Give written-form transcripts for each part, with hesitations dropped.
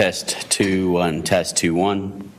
Test 2 1, test 2 1.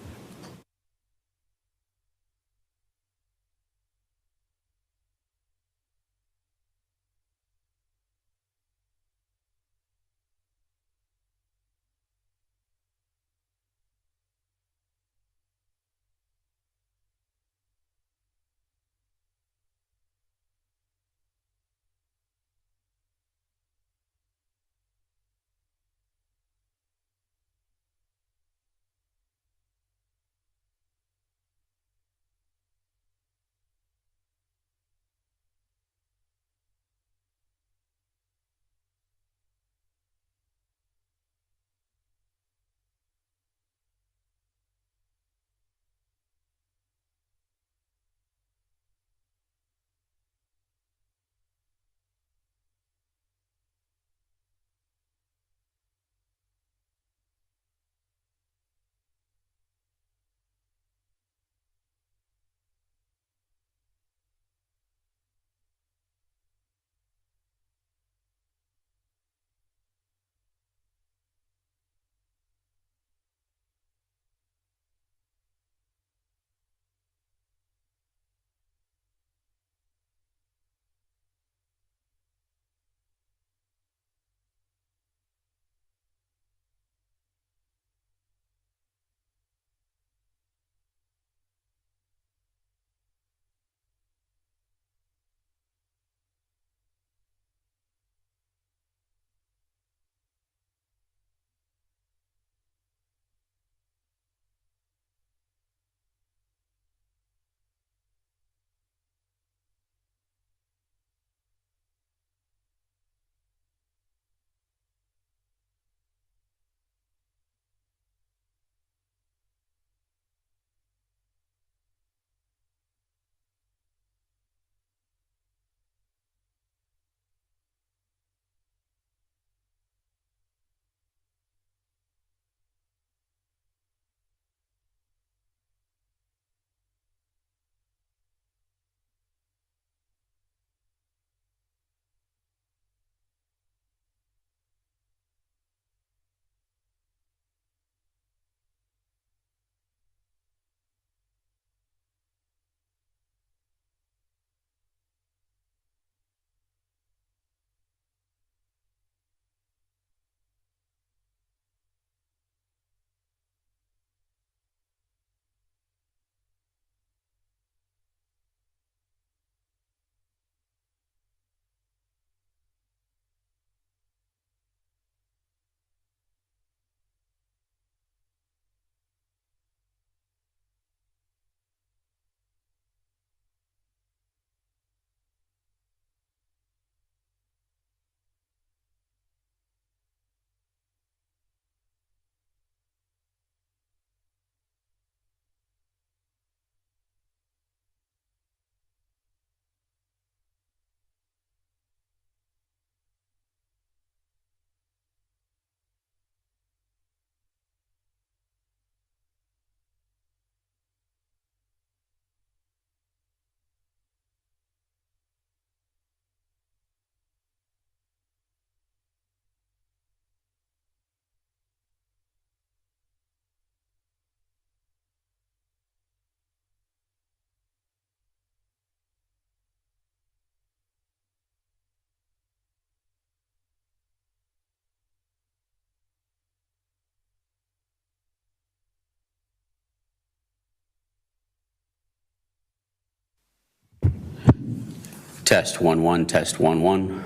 Test 1 1, test 1 1.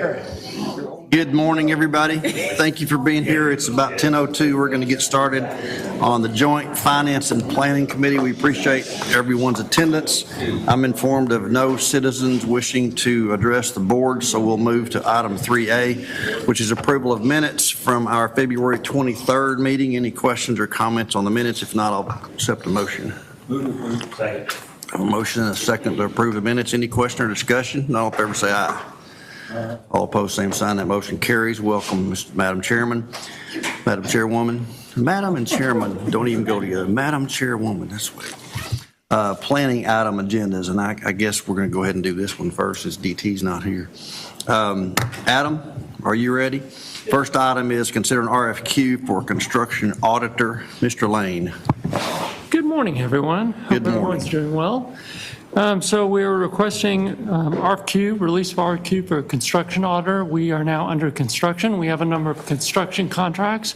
Garrett. Good morning, everybody. Thank you for being here. It's about 10:02. We're going to get started on the Joint Finance and Planning Committee. We appreciate everyone's attendance. I'm informed of no citizens wishing to address the board, so we'll move to item 3A, which is approval of minutes from our February 23rd meeting. Any questions or comments on the minutes? If not, I'll accept a motion. Second. A motion and a second to approve the minutes. Any question or discussion? All in favor say aye. All opposed, same sign. That motion carries. Welcome, Madam Chairman, Madam Chairwoman. Madam and Chairman don't even go together. Madam Chairwoman, that's what. Planning item agendas, and I guess we're going to go ahead and do this one first since DT's not here. Adam, are you ready? First item is consider an RFQ for construction auditor. Mr. Lane. Good morning, everyone. Good morning. Hope everyone's doing well. So we're requesting release of RFQ for a construction auditor. We are now under construction. We have a number of construction contracts,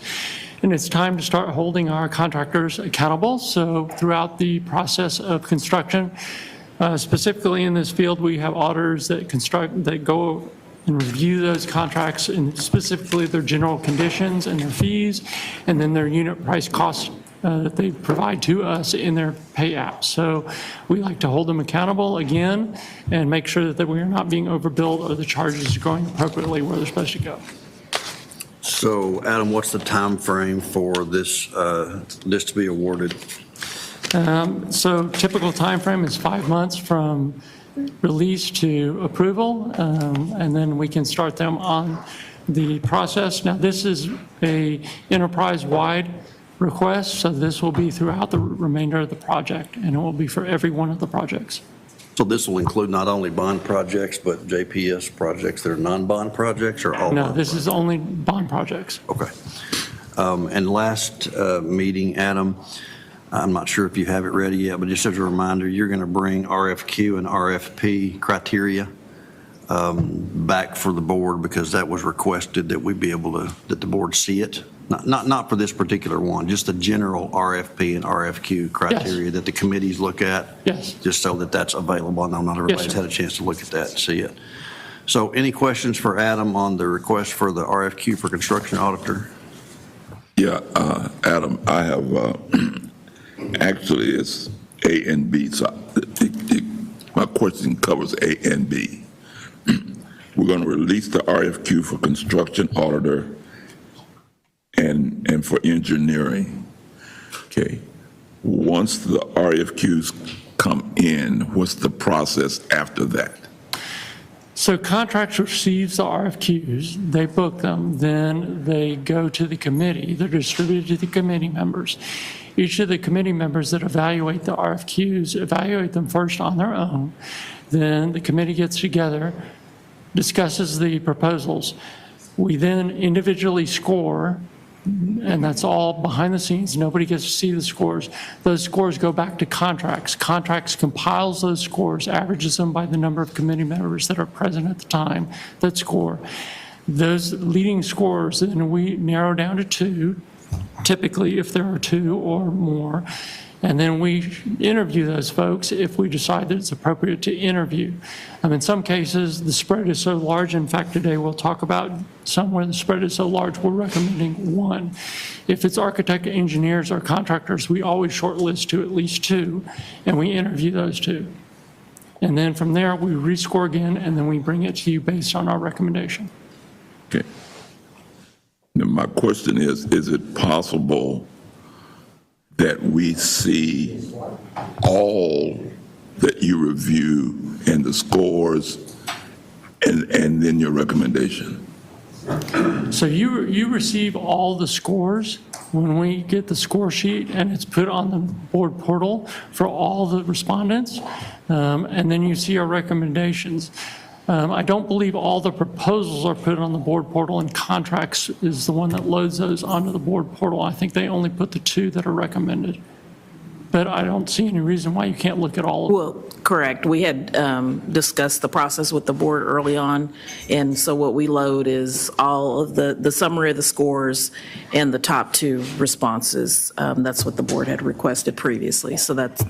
and it's time to start holding our contractors accountable. So throughout the process of construction, specifically in this field, we have auditors that go and review those contracts, and specifically their general conditions and their fees, and then their unit price costs that they provide to us in their pay app. So we like to hold them accountable again and make sure that we are not being overbilled or the charges are going appropriately where they're supposed to go. So, Adam, what's the time frame for this this to be awarded? So typical time frame is 5 months from release to approval, and then we can start them on the process. Now, this is a enterprise-wide request, so this will be throughout the remainder of the project, and it will be for every one of the projects. So this will include not only bond projects, but JPS projects that are non-bond projects, or all? No, this is only bond projects. Okay. And last meeting, Adam, I'm not sure if you have it ready yet, but just as a reminder, you're going to bring RFQ and RFP criteria back for the board, because that was requested that we be able to, that the board see it. Not for this particular one, just the general RFP and RFQ criteria. Yes. That the committees look at. Yes. Just so that that's available. I know not everybody's had a chance to look at that and see it. So any questions for Adam on the request for the RFQ for construction auditor? Yeah, Adam, I have, actually it's A and B, so my question covers A and B. We're going to release the RFQ for construction auditor and for engineering. Okay. Once the RFQs come in, what's the process after that? So contracts receives the RFQs, they book them, then they go to the committee. They're distributed to the committee members. Each of the committee members that evaluate the RFQs evaluate them first on their own. Then the committee gets together, discusses the proposals. We then individually score, and that's all behind the scenes. Nobody gets to see the scores. Those scores go back to contracts. Contracts compiles those scores, averages them by the number of committee members that are present at the time that score. Those leading scores, then we narrow down to 2, typically if there are 2 or more. And then we interview those folks if we decide that it's appropriate to interview. In some cases, the spread is so large. In fact, today we'll talk about some where the spread is so large, we're recommending 1. If it's architect, engineers, or contractors, we always shortlist to at least 2, and we interview those 2. And then from there, we rescore again, and then we bring it to you based on our recommendation. Okay. Now, my question is it possible that we see all that you review and the scores and then your recommendation? So you receive all the scores when we get the score sheet, and it's put on the board portal for all the respondents, and then you see our recommendations. I don't believe all the proposals are put on the board portal, and contracts is the one that loads those onto the board portal. I think they only put the 2 that are recommended. But I don't see any reason why you can't look at all of them. Well, correct. We had discussed the process with the board early on, and so what we load is all of the summary of the scores and the top 2 responses. That's what the board had requested previously, so that's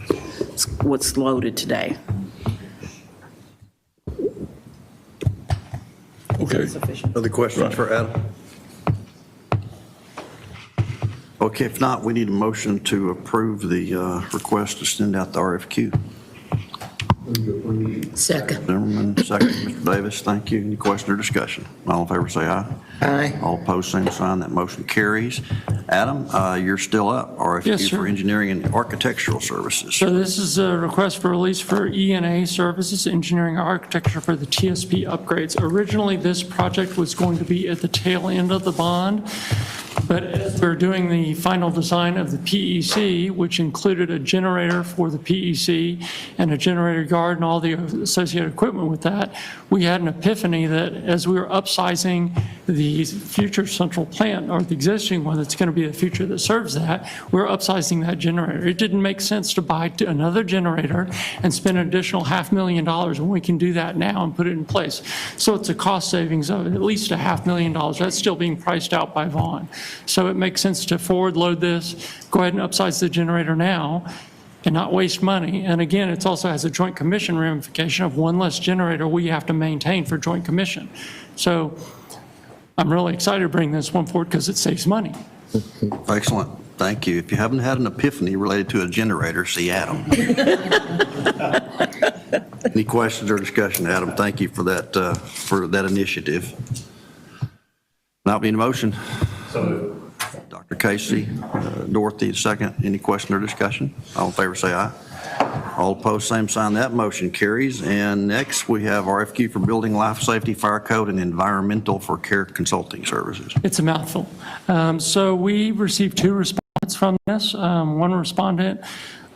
what's loaded today. Okay. Other questions for Adam? Okay, if not, we need a motion to approve the request to send out the RFQ. Second. Zimmerman, second. Mr. Davis, thank you. Any question or discussion? All in favor, say aye. Aye. All opposed, same sign. That motion carries. Adam, you're still up. Yes, RFQ sir. for engineering and architectural services. So this is a request for release for E&A services, engineering and architecture for the TSP upgrades. Originally, this project was going to be at the tail end of the bond, but as we're doing the final design of the PEC, which included a generator for the PEC and a generator yard and all the associated equipment with that, we had an epiphany that as we were upsizing the future central plant, or the existing one that's going to be the future that serves that, we're upsizing that generator. It didn't make sense to buy another generator and spend an additional $500,000 when we can do that now and put it in place. So it's a cost savings of at least $500,000. That's still being priced out by Vaughn. So it makes sense to forward load this, go ahead and upsize the generator now and not waste money. And again, it also has a joint commission ramification of one less generator we have to maintain for joint commission. So I'm really excited to bring this one forward because it saves money. Excellent. Thank you. If you haven't had an epiphany related to a generator, see Adam. Any questions or discussion, Adam? Thank you for that initiative. Now, be in motion. Dr. Casey, Dorothy, second. Any question or discussion? All in favor, say aye. All opposed, same sign. That motion carries. And next, we have RFQ for building, life safety, fire code, and environmental for care consulting services. It's a mouthful. So we received 2 respondents from this. One respondent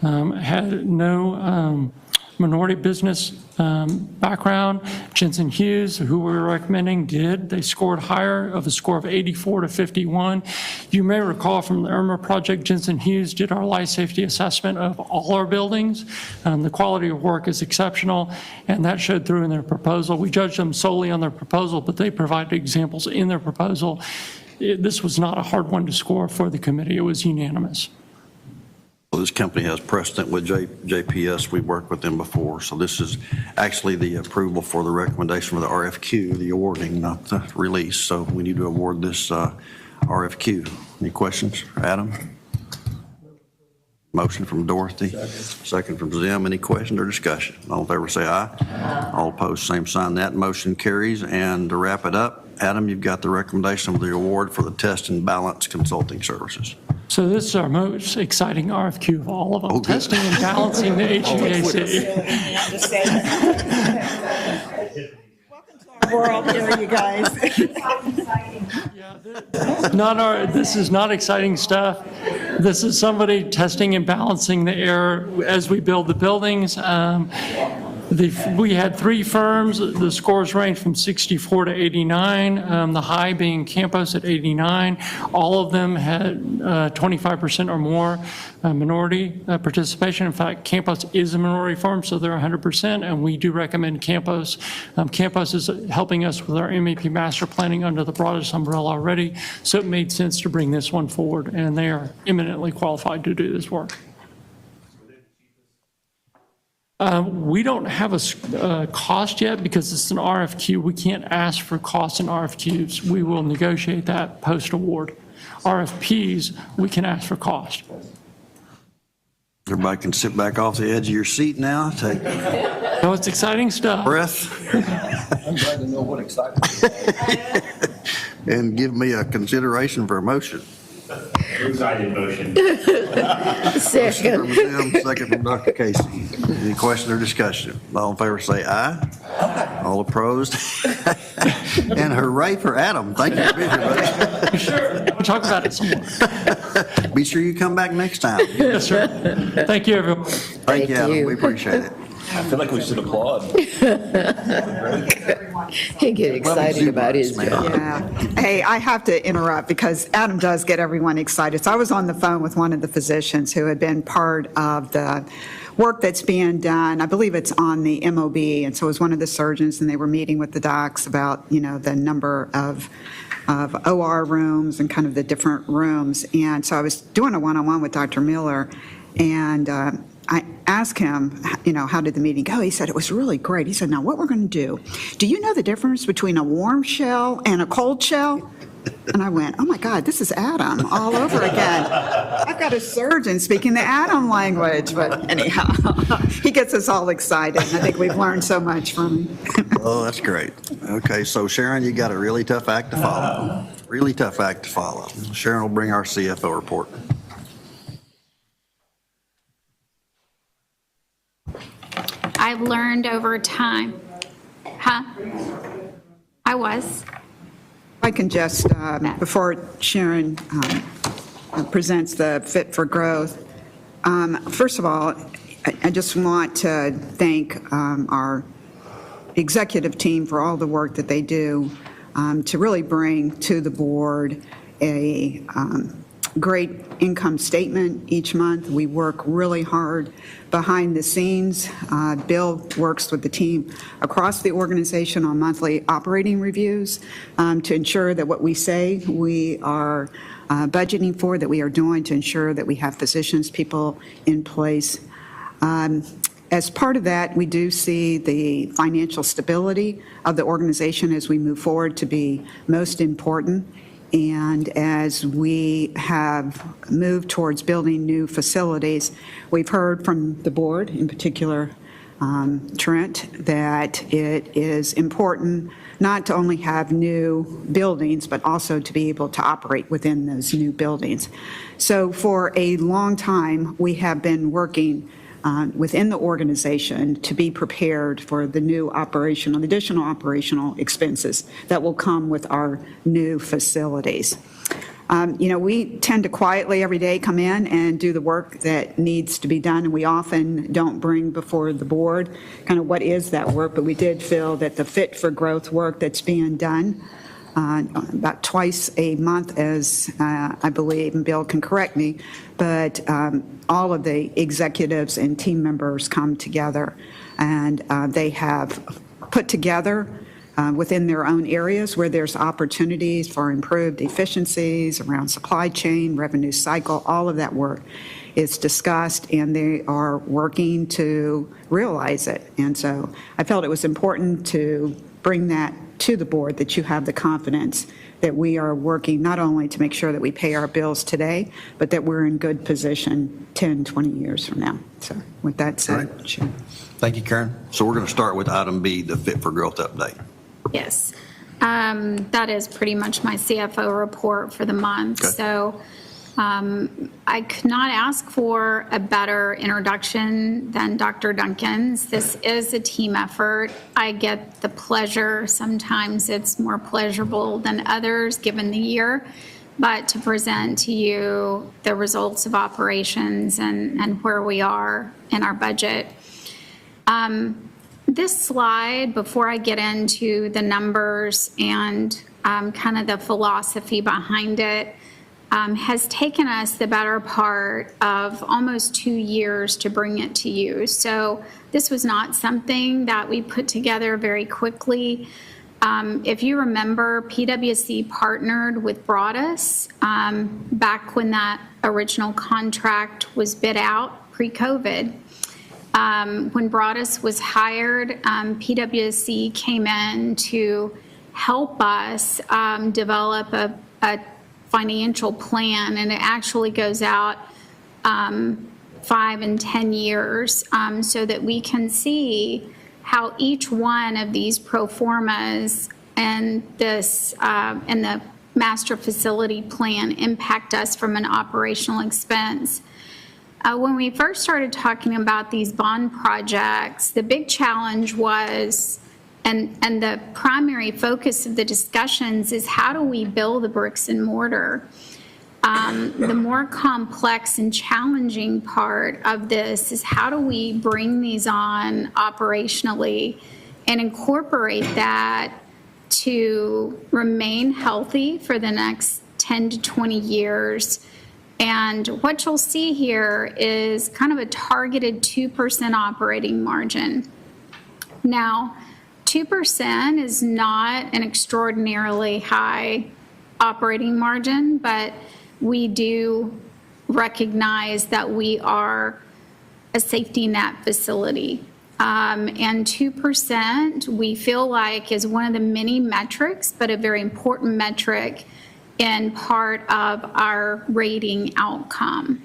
had no minority business background. Jensen Hughes, who we were recommending, did. They scored higher of a score of 84 to 51. You may recall from the IRMA project, Jensen Hughes did our life safety assessment of all our buildings. The quality of work is exceptional, and that showed through in their proposal. We judged them solely on their proposal, but they provided examples in their proposal. This was not a hard one to score for the committee. It was unanimous. Well, this company has precedent with JPS. We've worked with them before. So this is actually the approval for the recommendation for the RFQ, the awarding, not the release. So we need to award this RFQ. Any questions for Adam? Motion from Dorothy. Second from Zim. Any questions or discussion? All in favor, say aye. Aye. All opposed, same sign. That motion carries. And to wrap it up, Adam, you've got the recommendation of the award for the test and balance consulting services. So this is our most exciting RFQ of all of them, Oh, good. Testing and balancing the HVAC. World here, you guys. This is not exciting stuff. This is somebody testing and balancing the air as we build the buildings. We had 3 firms. The scores range from 64 to 89, the high being Campos at 89. All of them had 25% or more minority participation. In fact, Campos is a minority firm, so they're 100%, and we do recommend Campos. Campos is helping us with our MEP master planning under the broadest umbrella already, so it made sense to bring this one forward, and they are eminently qualified to do this work. We don't have a cost yet because it's an RFQ. We can't ask for costs in RFQs. We will negotiate that post-award. RFPs, we can ask for cost. Everybody can sit back off the edge of your seat now, take a No, it's exciting stuff. breath, I'm glad to know what excites me. and give me a consideration for a motion. Excited motion. Second. From Zim, second from Dr. Casey. Any question or discussion? All in favor say aye. All opposed? And hooray for Adam. Thank you for being here, buddy. Sure, we'll talk about it some more. Be sure you come back next time. Yes, sir. Thank you, everyone. Thank you, Adam. you. We appreciate it. I feel like we should applaud. He get excited about his job. Yeah. Hey, I have to interrupt because Adam does get everyone excited. So I was on the phone with one of the physicians who had been part of the work that's being done. I believe it's on the MOB. And so it was one of the surgeons, and they were meeting with the docs about, the number of OR rooms and kind of the different rooms. And so I was doing a one-on-one with Dr. Miller, and asked him, how did the meeting go? He said, it was really great. He said, now what we're going to do you know the difference between a warm shell and a cold shell? And I went, oh my God, this is Adam all over again. I've got a surgeon speaking the Adam language, but anyhow, he gets us all excited. And I think we've learned so much from him. Oh, that's great. Okay, so Sharon, you got a really tough act to follow. Really tough act to follow. Sharon will bring our CFO report. I've learned over time. I was. I can just, before Sharon presents the Fit for Growth, first of all, I just want to thank our executive team for all the work that they do to really bring to the board a great income statement each month. We work really hard behind the scenes. Bill works with the team across the organization on monthly operating reviews to ensure that what we say we are budgeting for, that we are doing to ensure that we have physicians, people in place. As part of that, we do see the financial stability of the organization as we move forward to be most important. And as we have moved towards building new facilities, we've heard from the board, in particular Trent, that it is important not to only have new buildings, but also to be able to operate within those new buildings. So for a long time, we have been working within the organization to be prepared for the new operational, additional operational expenses that will come with our new facilities. We tend to quietly every day come in and do the work that needs to be done, and we often don't bring before the board kind of what is that work, but we did feel that the Fit for Growth work that's being done about twice a month, as I believe, and Bill can correct me, but all of the executives and team members come together, and they have put together within their own areas where there's opportunities for improved efficiencies around supply chain, revenue cycle, all of that work is discussed, and they are working to realize it. And so I felt it was important to bring that to the board, that you have the confidence that we are working not only to make sure that we pay our bills today, but that we're in good position 10, 20 years from now. So with that said, Right. Sharon. Thank you, Karen. So we're going to start with item B, the Fit for Growth update. Yes. That is pretty much my CFO report for the month. Okay. So I could not ask for a better introduction than Dr. Duncan's. This is a team effort. I get the pleasure, sometimes it's more pleasurable than others given the year, but to present to you the results of operations and where we are in our budget. This slide, before I get into the numbers and kind of the philosophy behind it, has taken us the better part of almost 2 years to bring it to you. So this was not something that we put together very quickly. If you remember, PwC partnered with Broadus back when that original contract was bid out pre-COVID. When Broadus was hired, PwC came in to help us develop a financial plan, and it actually goes out 5 and 10 years so that we can see how each one of these pro formas and this and the master facility plan impact us from an operational expense. When we first started talking about these bond projects, the big challenge was, and the primary focus of the discussions is, how do we build the bricks and mortar? The more complex and challenging part of this is, how do we bring these on operationally and incorporate that to remain healthy for the next 10 to 20 years? And what you'll see here is kind of a targeted 2% operating margin. Now, 2% is not an extraordinarily high operating margin, but we do recognize that we are a safety net facility. And 2% we feel like is one of the many metrics, but a very important metric in part of our rating outcome.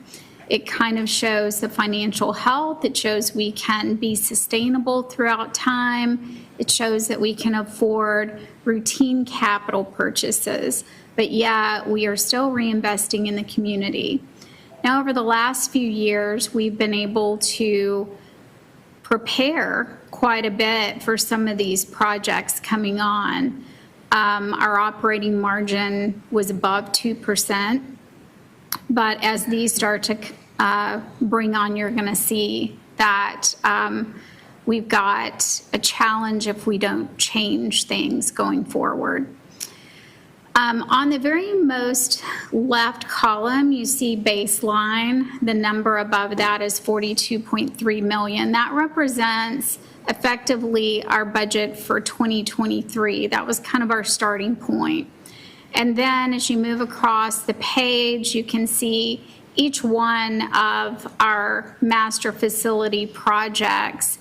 It kind of shows the financial health. It shows we can be sustainable throughout time. It shows that we can afford routine capital purchases, but yet we are still reinvesting in the community. Now, over the last few years, we've been able to prepare quite a bit for some of these projects coming on. Our operating margin was above 2%, but as these start to bring on, you're going to see that we've got a challenge if we don't change things going forward. On the very most left column, you see baseline. The number above that is 42.3 million. That represents effectively our budget for 2023. That was kind of our starting point. And then as you move across the page, you can see each one of our master facility projects,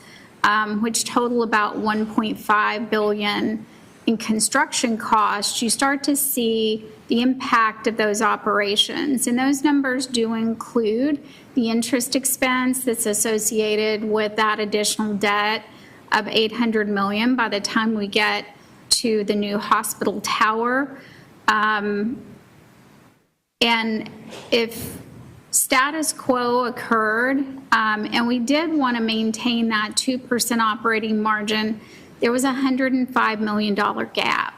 which total about 1.5 billion in construction costs. You start to see the impact of those operations. And those numbers do include the interest expense that's associated with that additional debt of 800 million by the time we get to the new hospital tower. And if status quo occurred, and we did want to maintain that 2% operating margin, there was a $105 million gap.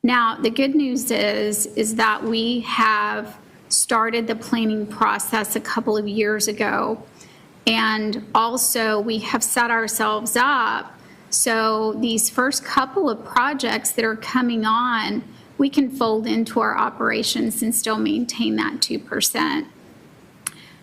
Now, the good news is that we have started the planning process a couple of years ago, and also we have set ourselves up so these first couple of projects that are coming on, we can fold into our operations and still maintain that 2%.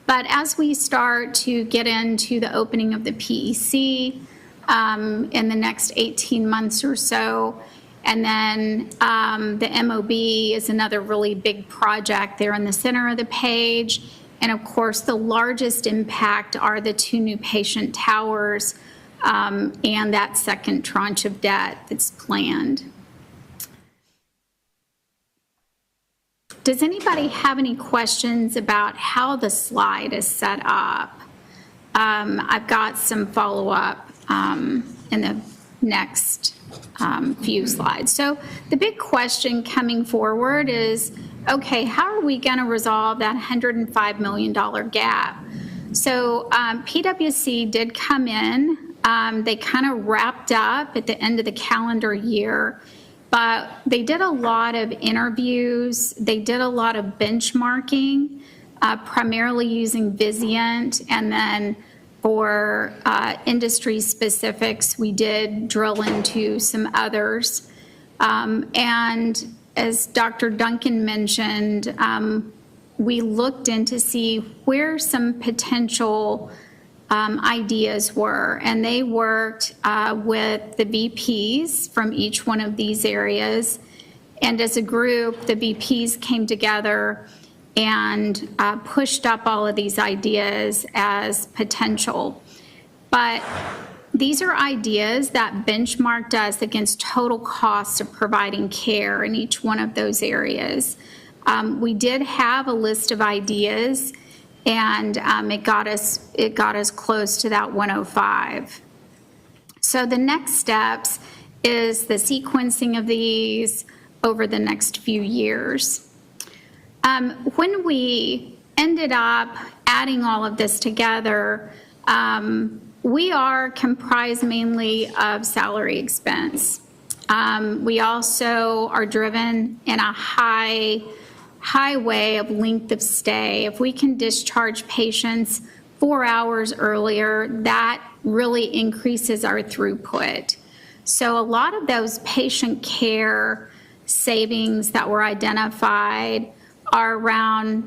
But as we start to get into the opening of the PEC in the next 18 months or so, and then the MOB is another really big project there in the center of the page. And of course, the largest impact are the 2 new patient towers and that second tranche of debt that's planned. Does anybody have any questions about how the slide is set up? I've got some follow-up in the next few slides. So the big question coming forward is, okay, how are we going to resolve that $105 million gap? So PwC did come in. They kind of wrapped up at the end of the calendar year, but they did a lot of interviews. They did a lot of benchmarking, primarily using Vizient, and then for industry specifics, we did drill into some others. And as Dr. Duncan mentioned, we looked in to see where some potential ideas were, and they worked with the VPs from each one of these areas. And as a group, the VPs came together and pushed up all of these ideas as potential. But these are ideas that benchmarked us against total costs of providing care in each one of those areas. We did have a list of ideas, and it got us close to that 105. So the next steps is the sequencing of these over the next few years. When we ended up adding all of this together, we are comprised mainly of salary expense. We also are driven in a high way of length of stay. If we can discharge patients 4 hours earlier, that really increases our throughput. So a lot of those patient care savings that were identified are around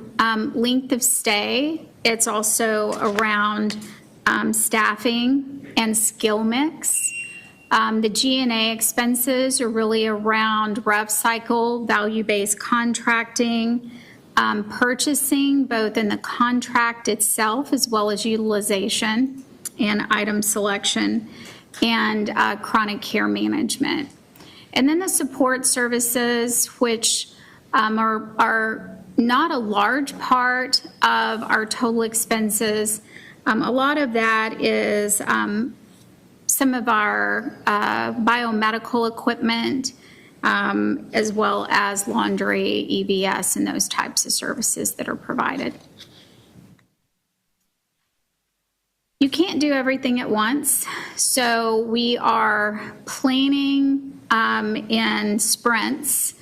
length of stay. It's also around staffing and skill mix. The G&A expenses are really around rev cycle, value-based contracting, purchasing, both in the contract itself as well as utilization and item selection, and chronic care management. And then the support services, which are not a large part of our total expenses. A lot of that is some of our biomedical equipment, as well as laundry, EVS, and those types of services that are provided. You can't do everything at once, so we are planning in sprints,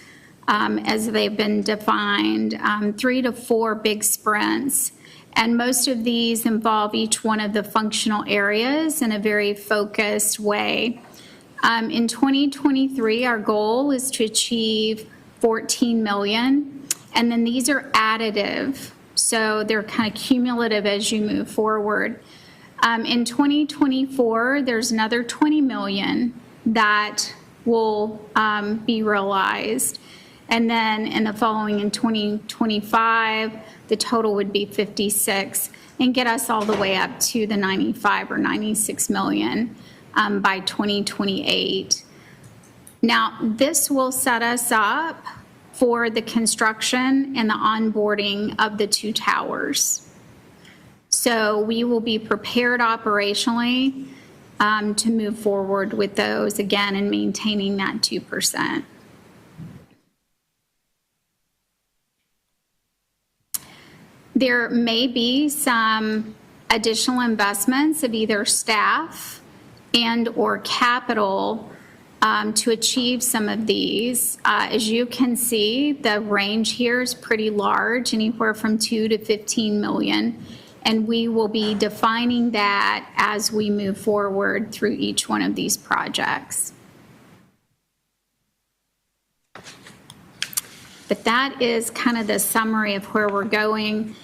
as they've been defined, 3 to 4 big sprints. And most of these involve each one of the functional areas in a very focused way. In 2023, our goal is to achieve 14 million, and then these are additive, so they're kind of cumulative as you move forward. In 2024, there's another 20 million that will be realized. And then in the following, in 2025, the total would be 56 and get us all the way up to the 95 or 96 million by 2028. Now, this will set us up for the construction and the onboarding of the 2 towers. So we will be prepared operationally to move forward with those again and maintaining that 2%. There may be some additional investments of either staff and or capital to achieve some of these. As you can see, the range here is pretty large, anywhere from 2 to 15 million. And we will be defining that as we move forward through each one of these projects. But that is kind of the summary of where we're going.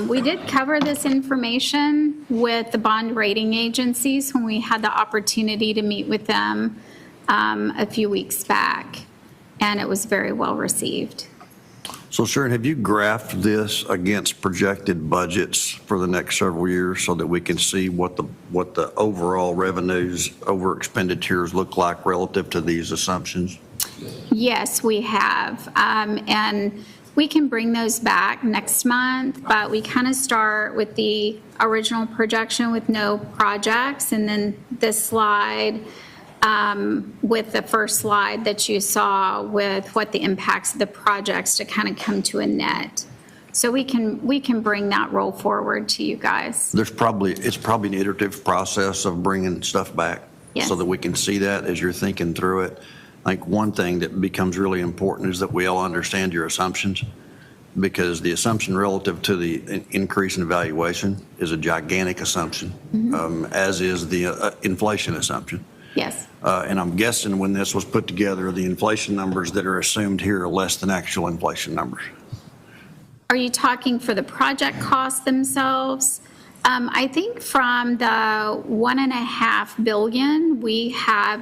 We did cover this information with the bond rating agencies when we had the opportunity to meet with them a few weeks back, and it was very well received. So Sharon, have you graphed this against projected budgets for the next several years so that we can see what the overall revenues over expenditures look like relative to these assumptions? Yes, we have. And we can bring those back next month, but we kind of start with the original projection with no projects, and then this slide with the first slide that you saw with what the impacts of the projects to kind of come to a net. So we can bring that roll forward to you guys. It's probably an iterative process of bringing stuff back. Yes. So that we can see that as you're thinking through it. I think one thing that becomes really important is that we all understand your assumptions, because the assumption relative to the increase in valuation is a gigantic assumption, as is the inflation assumption. Yes. And I'm guessing when this was put together, the inflation numbers that are assumed here are less than actual inflation numbers. Are you talking for the project costs themselves? I think from the $1.5 billion, we have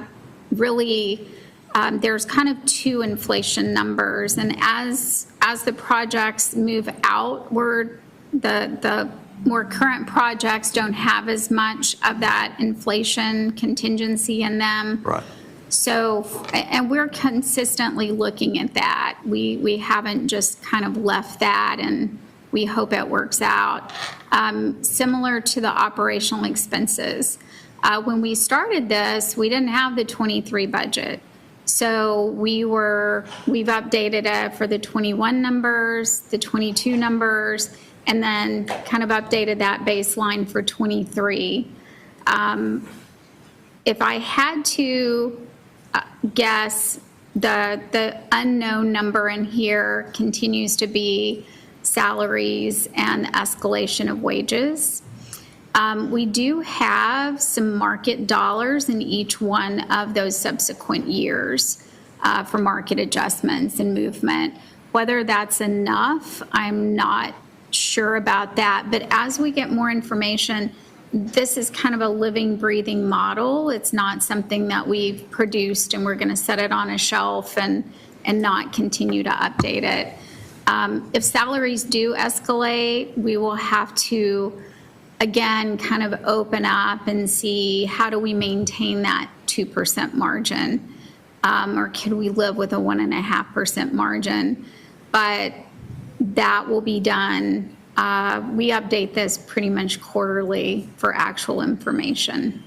really, there's kind of 2 inflation numbers. And as the projects move outward, the more current projects don't have as much of that inflation contingency in them. Right. So, and we're consistently looking at that. We haven't just kind of left that, and we hope it works out. Similar to the operational expenses. When we started this, we didn't have the 23 budget. So we've updated it for the 21 numbers, the 22 numbers, and then kind of updated that baseline for 23. If I had to guess, the unknown number in here continues to be salaries and escalation of wages. We do have some market dollars in each one of those subsequent years for market adjustments and movement. Whether that's enough, I'm not sure about that. But as we get more information, this is kind of a living, breathing model. It's not something that we've produced and we're going to set it on a shelf and not continue to update it. If salaries do escalate, we will have to, again, kind of open up and see how do we maintain that 2% margin? Or can we live with a 1.5% margin? But that will be done. We update this pretty much quarterly for actual information.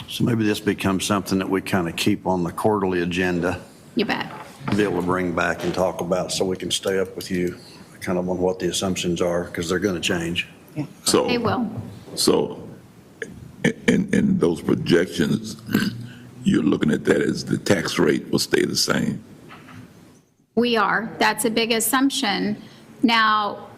So maybe this becomes something that we kind of keep on the quarterly agenda, You bet. be able to bring back and talk about so we can stay up with you kind of on what the assumptions are, because they're going to change. So, They will. So in those projections, you're looking at that as the tax rate will stay the same? We are. That's a big assumption. Now,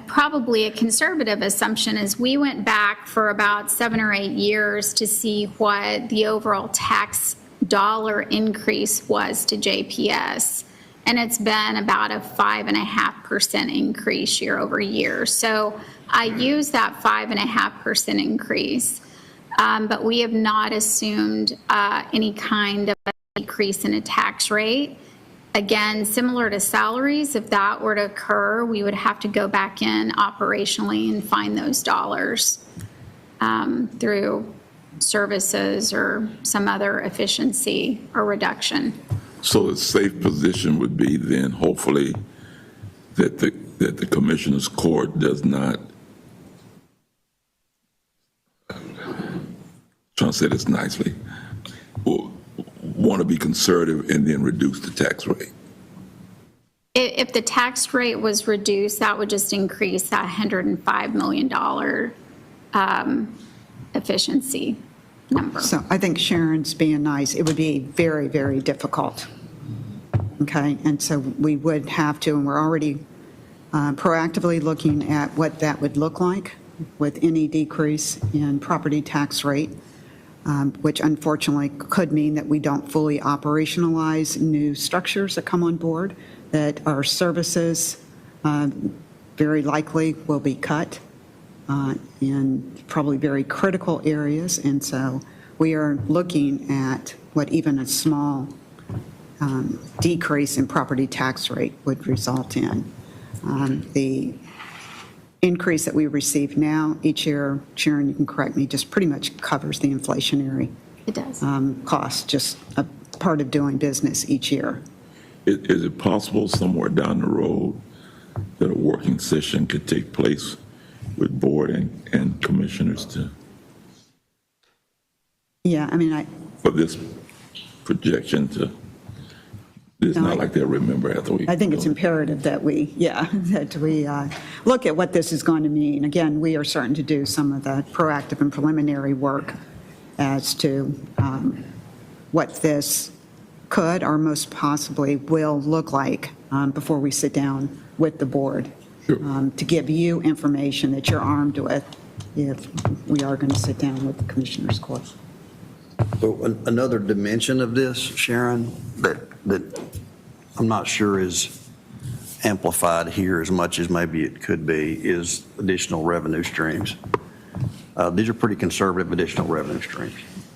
probably a conservative assumption is we went back for about 7 or 8 years to see what the overall tax dollar increase was to JPS. And it's been about a 5.5% increase year over year. So I use that 5.5% increase, but we have not assumed any kind of decrease in a tax rate. Again, similar to salaries, if that were to occur, we would have to go back in operationally and find those dollars through services or some other efficiency or reduction. So the safe position would be then hopefully that the Commissioners Court does not, trying to say this nicely, want to be conservative and then reduce the tax rate. If the tax rate was reduced, that would just increase that $105 million efficiency number. So I think Sharon's being nice. It would be very, very difficult. Okay, and so we would have to, and we're already proactively looking at what that would look like with any decrease in property tax rate, which unfortunately could mean that we don't fully operationalize new structures that come on board, that our services very likely will be cut in probably very critical areas. And so we are looking at what even a small decrease in property tax rate would result in. The increase that we receive now each year, Sharon, you can correct me, just pretty much covers the inflationary It does. cost, just a part of doing business each year. Is it possible somewhere down the road that a working session could take place with board and commissioners to, Yeah, I mean, for this projection to, it's No, not like they'll remember after we. I think it's imperative that we, that we look at what this is going to mean. Again, we are starting to do some of the proactive and preliminary work as to what this could or most possibly will look like before we sit down with the board. Sure. To give you information that you're armed with if we are going to sit down with the Commissioners Court. So another dimension of this, Sharon, that I'm not sure is amplified here as much as maybe it could be, is additional revenue streams. These are pretty conservative additional revenue streams.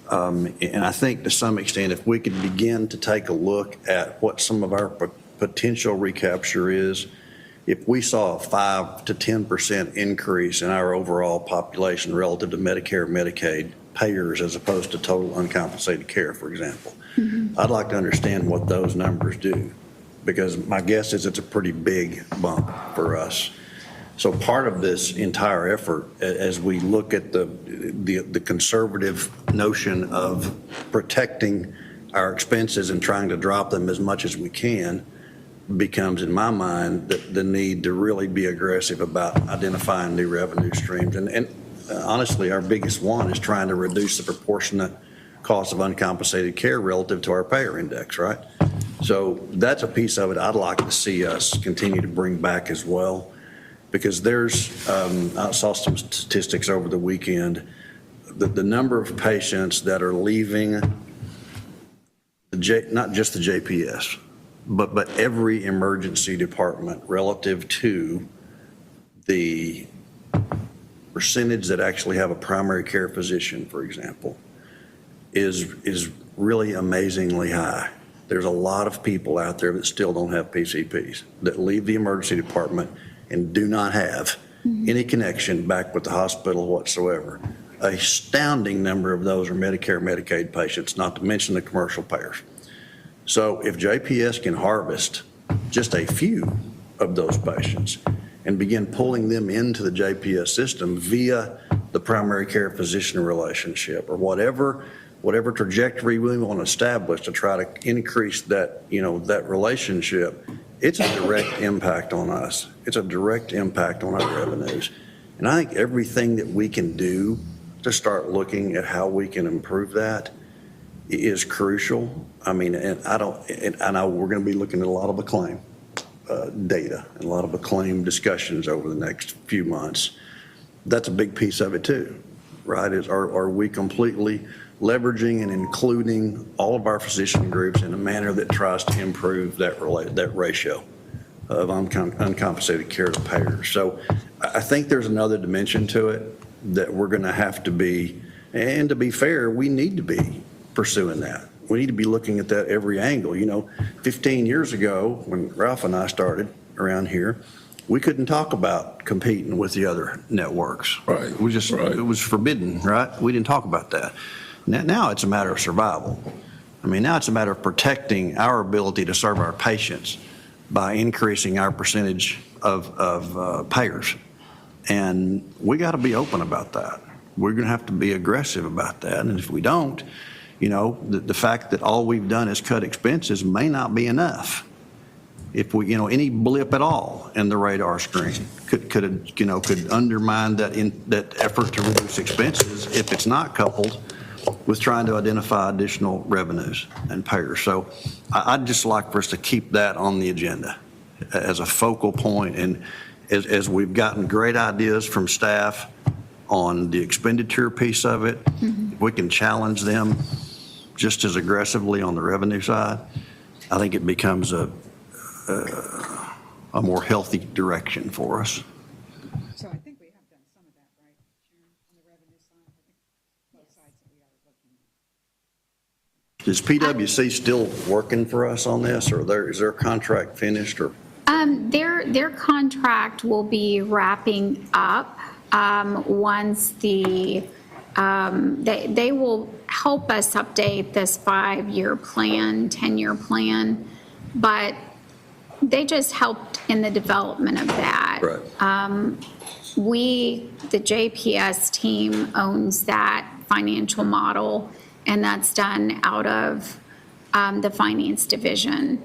And I think to some extent, if we could begin to take a look at what some of our potential recapture is, if we saw a 5 to 10% increase in our overall population relative to Medicare, Medicaid payers as opposed to total uncompensated care, for example, I'd like to understand what those numbers do, because my guess is it's a pretty big bump for us. So part of this entire effort, as we look at the conservative notion of protecting our expenses and trying to drop them as much as we can, becomes, in my mind, the need to really be aggressive about identifying new revenue streams. And honestly, our biggest one is trying to reduce the proportionate cost of uncompensated care relative to our payer index, right? So that's a piece of it I'd like to see us continue to bring back as well, because there's, I saw some statistics over the weekend, the number of patients that are leaving, not just the JPS, but every emergency department relative to the percentage that actually have a primary care physician, for example, is really amazingly high. there's a lot of people out there that still don't have PCPs, that leave the emergency department and do not have any connection back with the hospital whatsoever. A astounding number of those are Medicare, Medicaid patients, not to mention the commercial payers. So if JPS can harvest just a few of those patients and begin pulling them into the JPS system via the primary care physician relationship or whatever trajectory we want to establish to try to increase that, that relationship, it's a direct impact on us. It's a direct impact on our revenues. And I think everything that we can do to start looking at how we can improve that is crucial. I mean, and I know we're going to be looking at a lot of acclaim data and a lot of acclaim discussions over the next few months. That's a big piece of it too, right? Are we completely leveraging and including all of our physician groups in a manner that tries to improve that ratio of uncompensated care to payers? So I think there's another dimension to it that we're going to have to be, and to be fair, we need to be pursuing that. We need to be looking at that every angle. 15 years ago, when Ralph and I started around here, we couldn't talk about competing with the other networks. Right. It was forbidden, right? We didn't talk about that. Now it's a matter of survival. I mean, now it's a matter of protecting our ability to serve our patients by increasing our percentage of payers. And we got to be open about that. We're going to have to be aggressive about that. And if we don't, the fact that all we've done is cut expenses may not be enough. If we, any blip at all in the radar screen could undermine that effort to reduce expenses if it's not coupled with trying to identify additional revenues and payers. So I'd just like for us to keep that on the agenda as a focal point. And as we've gotten great ideas from staff on the expenditure piece of it, if we can challenge them just as aggressively on the revenue side, I think it becomes a more healthy direction for us. So I think we have done some of that, right, Sharon, on the revenue side? I think both sides that we are looking at. Is PwC still working for us on this, or is their contract finished? Or Their contract will be wrapping up once they will help us update this 5-year plan, 10-year plan, but they just helped in the development of that. Right. The JPS team owns that financial model, and that's done out of the finance division.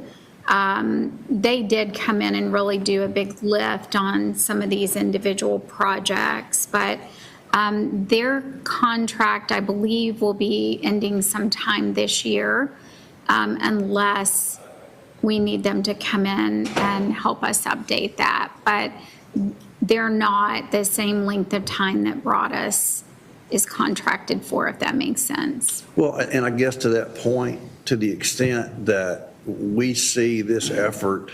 They did come in and really do a big lift on some of these individual projects, but their contract, I believe, will be ending sometime this year, unless we need them to come in and help us update that. But they're not the same length of time that Broadus is contracted for, if that makes sense. Well, and I guess to that point, to the extent that we see this effort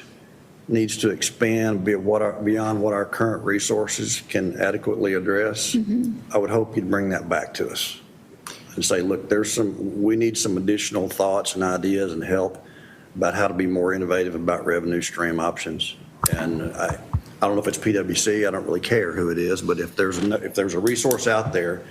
needs to expand beyond what our current resources can adequately address, I would hope you'd bring that back to us and say, look, we need some additional thoughts and ideas and help about how to be more innovative about revenue stream options. And I don't know if it's PwC, I don't really care who it is, but if there's a resource out there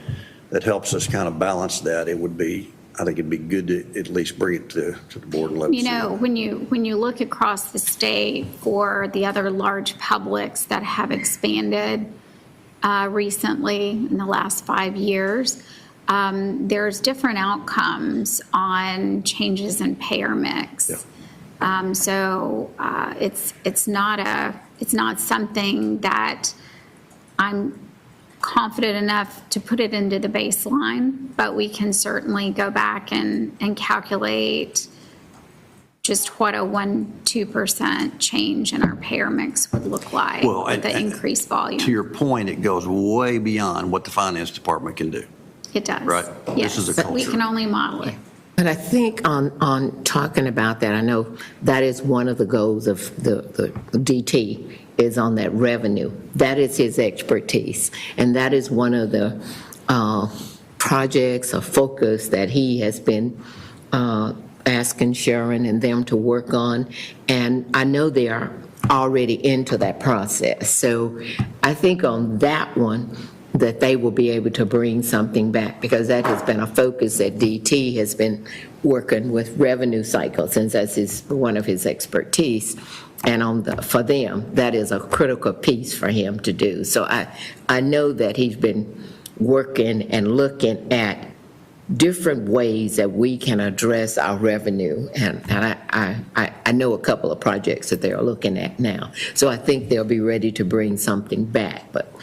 that helps us kind of balance that, I think it'd be good to at least bring it to the board and let us see. When you look across the state for the other large publics that have expanded recently in the last 5 years, there's different outcomes on changes in payer mix. Yeah. So it's not something that I'm confident enough to put it into the baseline, but we can certainly go back and calculate just what a 1-2% change in our payer mix would look like with the increased volume. To your point, it goes way beyond what the finance department can do. It does. Right. Yes. This is a We culture. can only model it. But I think on talking about that, I know that is one of the goals of the DT is on that revenue. That is his expertise. And that is one of the projects or focus that he has been asking Sharon and them to work on, and I know they are already into that process. So I think on that one, that they will be able to bring something back, because that has been a focus that DT has been working with revenue cycles, since that's one of his expertise. And for them, that is a critical piece for him to do. So I know that he's been working and looking at different ways that we can address our revenue. And I know a couple of projects that they're looking at now. So I think they'll be ready to bring something back. But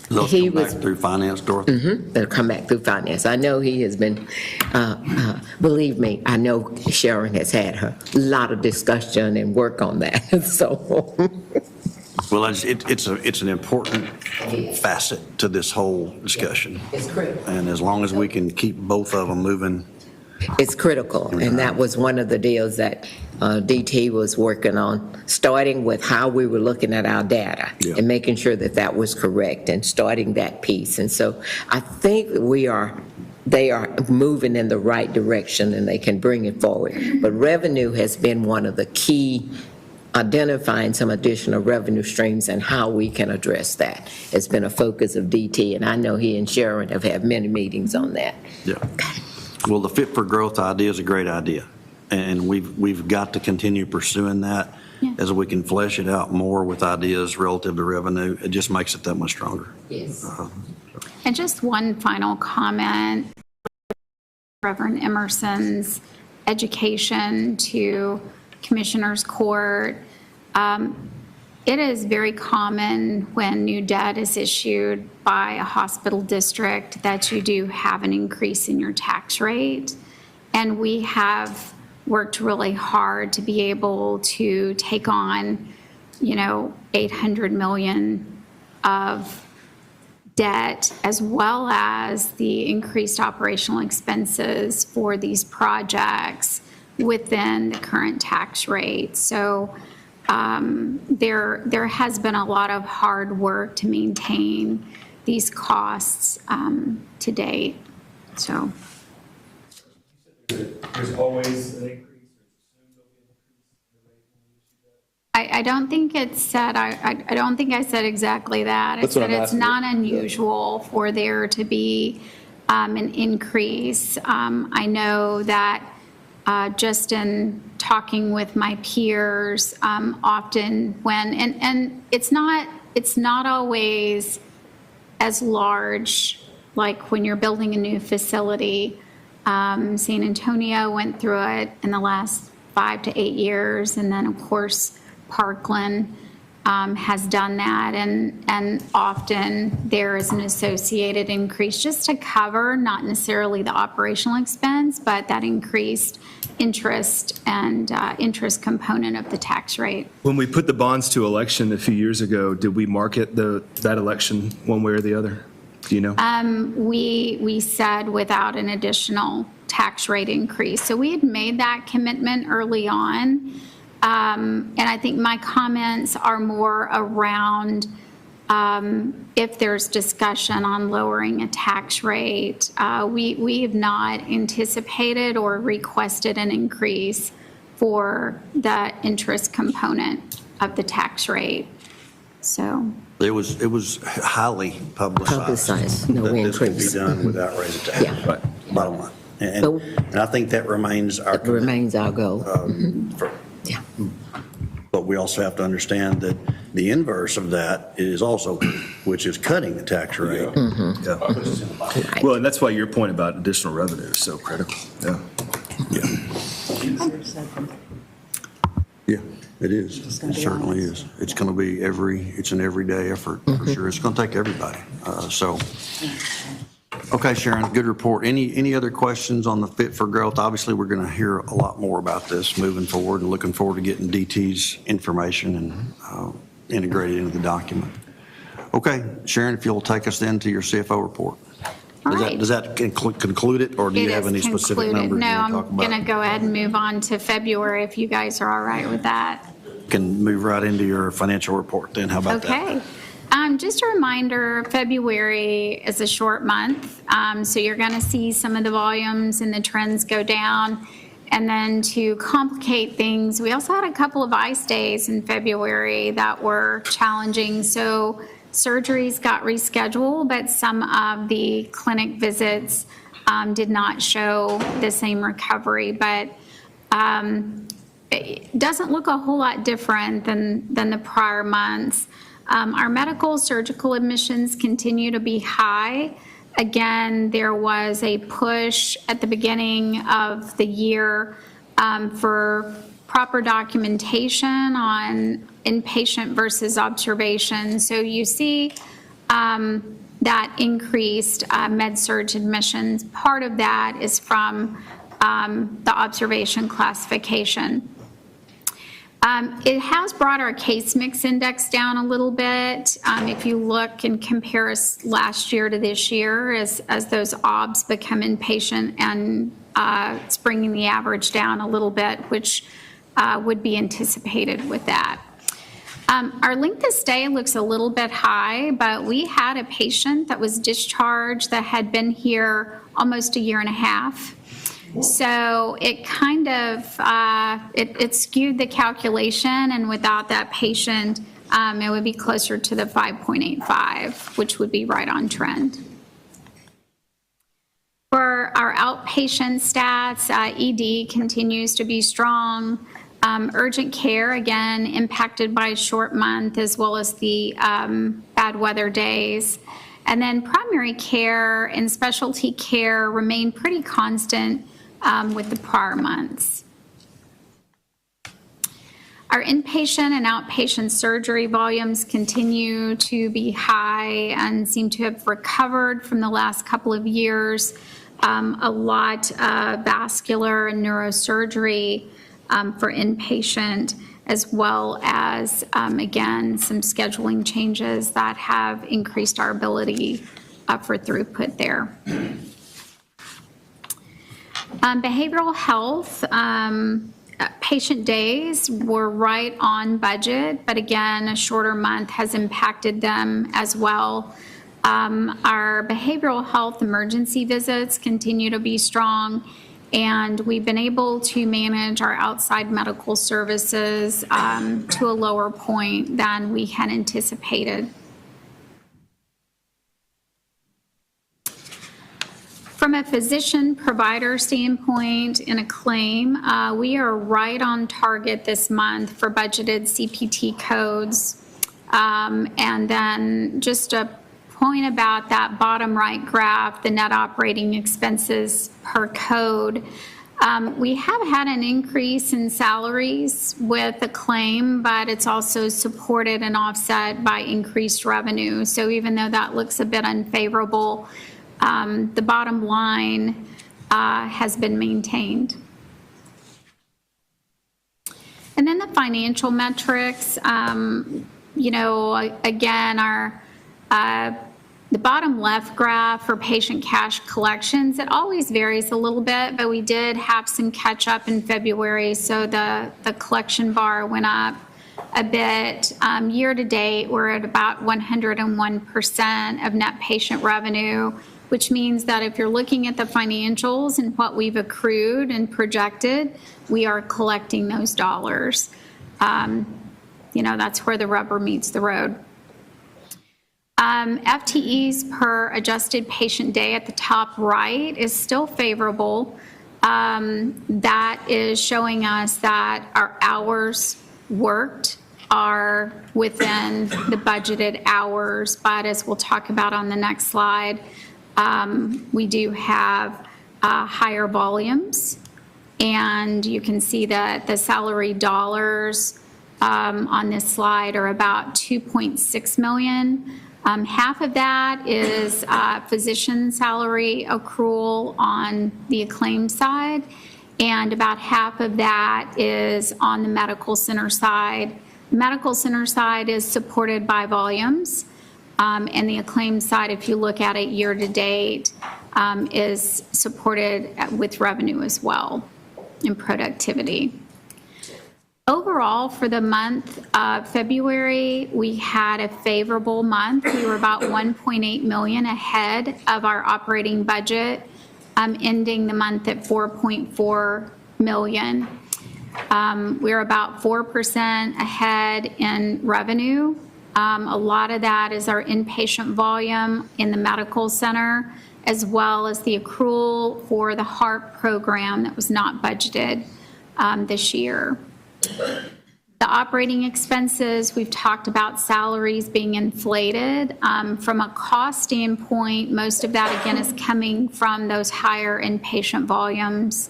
They'll come back through finance, Dorothy? They'll come back through finance. I know he has been, believe me, I know Sharon has had a lot of discussion and work on that, so. Well, it's an important facet to this whole discussion. It's critical. And as long as we can keep both of them moving. It's critical, and that was one of the deals that DT was working on, starting with how we were looking at our data and making sure that that was correct and starting that piece. And so I think they are moving in the right direction and they can bring it forward. But revenue has been one of the key, identifying some additional revenue streams and how we can address that. It's been a focus of DT, and I know he and Sharon have had many meetings on that. Yeah. Well, the Fit for Growth idea is a great idea, and we've got to continue pursuing that as we can flesh it out more with ideas relative to revenue. It just makes it that much stronger. Yes. And just one final comment, Reverend Emerson's education to Commissioners Court. It is very common when new debt is issued by a hospital district that you do have an increase in your tax rate. And we have worked really hard to be able to take on, $800 million of debt, as well as the increased operational expenses for these projects within the current tax rate. So there has been a lot of hard work to maintain these costs to date. So There's always an increase. I don't think it's said, I don't think I said exactly that. I said it's not unusual for there to be an increase. I know that just in talking with my peers, often when, and it's not always as large, like when you're building a new facility. San Antonio went through it in the last 5 to 8 years, and then of course Parkland has done that, and often there is an associated increase just to cover not necessarily the operational expense, but that increased interest and interest component of the tax rate. When we put the bonds to election a few years ago, did we market that election one way or the other? Do you know? We said without an additional tax rate increase. So we had made that commitment early on. And I think my comments are more around if there's discussion on lowering a tax rate. We have not anticipated or requested an increase for the interest component of the tax rate. So it was highly publicized. No that this could be increase. done without raising taxes. Yeah. Right. Bottom line. And I think that remains our It remains our goal. Yeah. But we also have to understand that the inverse of that is also, which is cutting the tax rate. Yeah. Well, and that's why your point about additional revenue is so critical. Yeah. Yeah, it is. It certainly is. It's going to be it's an everyday effort for sure. It's going to take everybody. Okay, Sharon, good report. Any other questions on the Fit for Growth? Obviously, we're going to hear a lot more about this moving forward, and looking forward to getting DT's information and integrate it into the document. Okay, Sharon, if you'll take us then to your CFO report. Does that conclude it, or do you have any specific numbers No, you want I'm to talk about? going to go ahead and move on to February if you guys are all right with that. Can move right into your financial report then. How about that? Okay. Just a reminder, February is a short month, so you're going to see some of the volumes and the trends go down. And then to complicate things, we also had a couple of ice days in February that were challenging. So surgeries got rescheduled, but some of the clinic visits did not show the same recovery. But it doesn't look a whole lot different than the prior months. Our medical surgical admissions continue to be high. Again, there was a push at the beginning of the year for proper documentation on inpatient versus observation. So you see that increased med-surg admissions. Part of that is from the observation classification. It has brought our case mix index down a little bit. If you look and compare us last year to this year, as those OBS become inpatient, and it's bringing the average down a little bit, which would be anticipated with that. Our length of stay looks a little bit high, but we had a patient that was discharged that had been here almost a year and a half. So it kind of, it skewed the calculation, and without that patient, it would be closer to the 5.85, which would be right on trend. For our outpatient stats, ED continues to be strong. Urgent care, again, impacted by a short month as well as the bad weather days. And then primary care and specialty care remain pretty constant with the prior months. Our inpatient and outpatient surgery volumes continue to be high and seem to have recovered from the last couple of years. A lot of vascular and neurosurgery for inpatient, as well as, again, some scheduling changes that have increased our ability for throughput there. Behavioral health, patient days were right on budget, but again, a shorter month has impacted them as well. Our behavioral health emergency visits continue to be strong, and we've been able to manage our outside medical services to a lower point than we had anticipated. From a physician-provider standpoint in a claim, we are right on target this month for budgeted CPT codes. And then just a point about that bottom right graph, the net operating expenses per code. We have had an increase in salaries with the claim, but it's also supported and offset by increased revenue. So even though that looks a bit unfavorable, the bottom line has been maintained. And then the financial metrics, you know, again, our the bottom left graph for patient cash collections, it always varies a little bit, but we did have some catch up in February, so the collection bar went up a bit. Year to date, we're at about 101% of net patient revenue, which means that if you're looking at the financials and what we've accrued and projected, we are collecting those dollars. You know, that's where the rubber meets the road. FTEs per adjusted patient day at the top right is still favorable. That is showing us that our hours worked are within the budgeted hours, but as we'll talk about on the next slide, we do have higher volumes, and you can see that the salary dollars on this slide are about 2.6 million. Half of that is physician salary accrual on the acclaim side, and about half of that is on the medical center side. The medical center side is supported by volumes, and the acclaim side, if you look at it year to date, is supported with revenue as well and productivity. Overall, for the month of February, we had a favorable month. We were about 1.8 million ahead of our operating budget, ending the month at 4.4 million. We're about 4% ahead in revenue. A lot of that is our inpatient volume in the medical center, as well as the accrual for the HARP program that was not budgeted this year. The operating expenses, we've talked about salaries being inflated. From a cost standpoint, most of that, again, is coming from those higher inpatient volumes.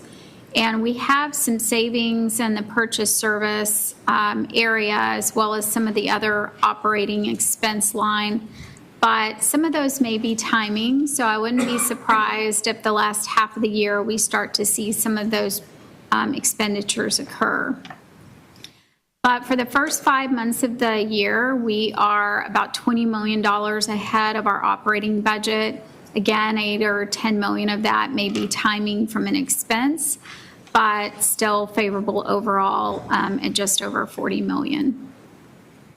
And we have some savings in the purchase service area, as well as some of the other operating expense line. But some of those may be timing, so I wouldn't be surprised if the last half of the year we start to see some of those expenditures occur. But for the first 5 months of the year, we are about $20 million ahead of our operating budget. Again, 8 or 10 million of that may be timing from an expense, but still favorable overall at just over 40 million.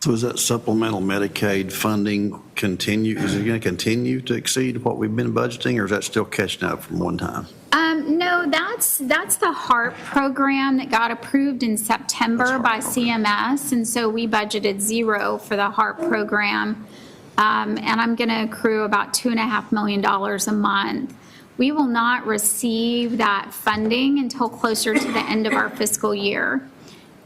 So is that supplemental Medicaid funding continue, is it going to continue to exceed what we've been budgeting, or is that still catching up from one time? No, that's the HARP program that got approved in September by CMS, and so we budgeted 0 for the HARP program, and I'm going to accrue about $2.5 million a month. We will not receive that funding until closer to the end of our fiscal year.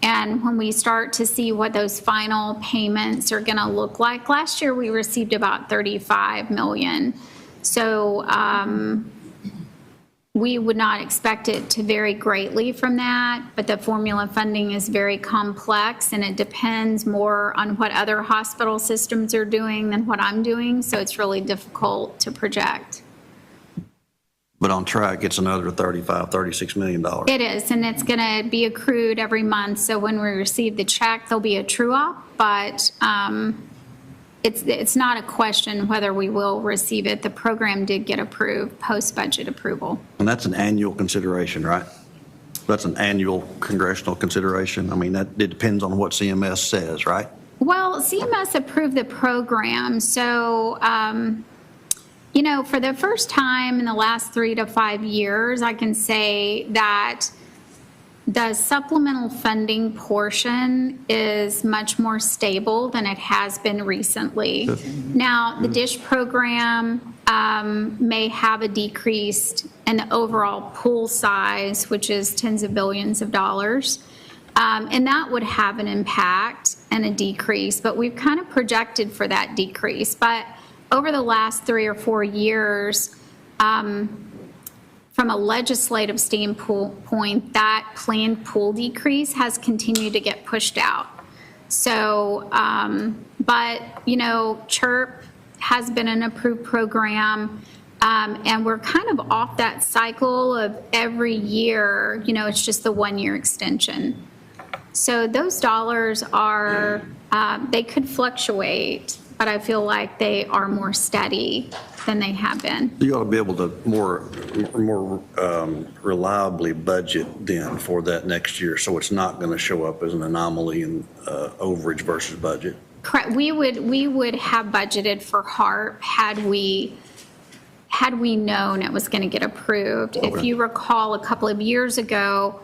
And when we start to see what those final payments are going to look like, last year we received about 35 million. So we would not expect it to vary greatly from that, but the formula funding is very complex and it depends more on what other hospital systems are doing than what I'm doing, so it's really difficult to project. But on track, it's another $36 million. It is, and it's going to be accrued every month, so when we receive the check, there'll be a true-up, but it's not a question whether we will receive it. The program did get approved, post-budget approval. And that's an annual consideration, right? That's an annual congressional consideration? I mean, it depends on what CMS says, right? Well, CMS approved the program, so you know, for the first time in the last 3 to 5 years, I can say that the supplemental funding portion is much more stable than it has been recently. Now, the DISH program may have a decrease in the overall pool size, which is tens of billions of dollars. And that would have an impact and a decrease, but we've kind of projected for that decrease. But over the last 3 or 4 years, from a legislative standpoint, that planned pool decrease has continued to get pushed out. So, but, you know, CHIRP has been an approved program, and we're kind of off that cycle of every year, you know, it's just the 1-year extension. So those dollars are, they could fluctuate, but I feel like they are more steady than they have been. You ought to be able to more reliably budget then for that next year, so it's not going to show up as an anomaly in overage versus budget. Correct. We would have budgeted for HARP had we known it was going to get approved. Okay. If you recall, a couple of years ago,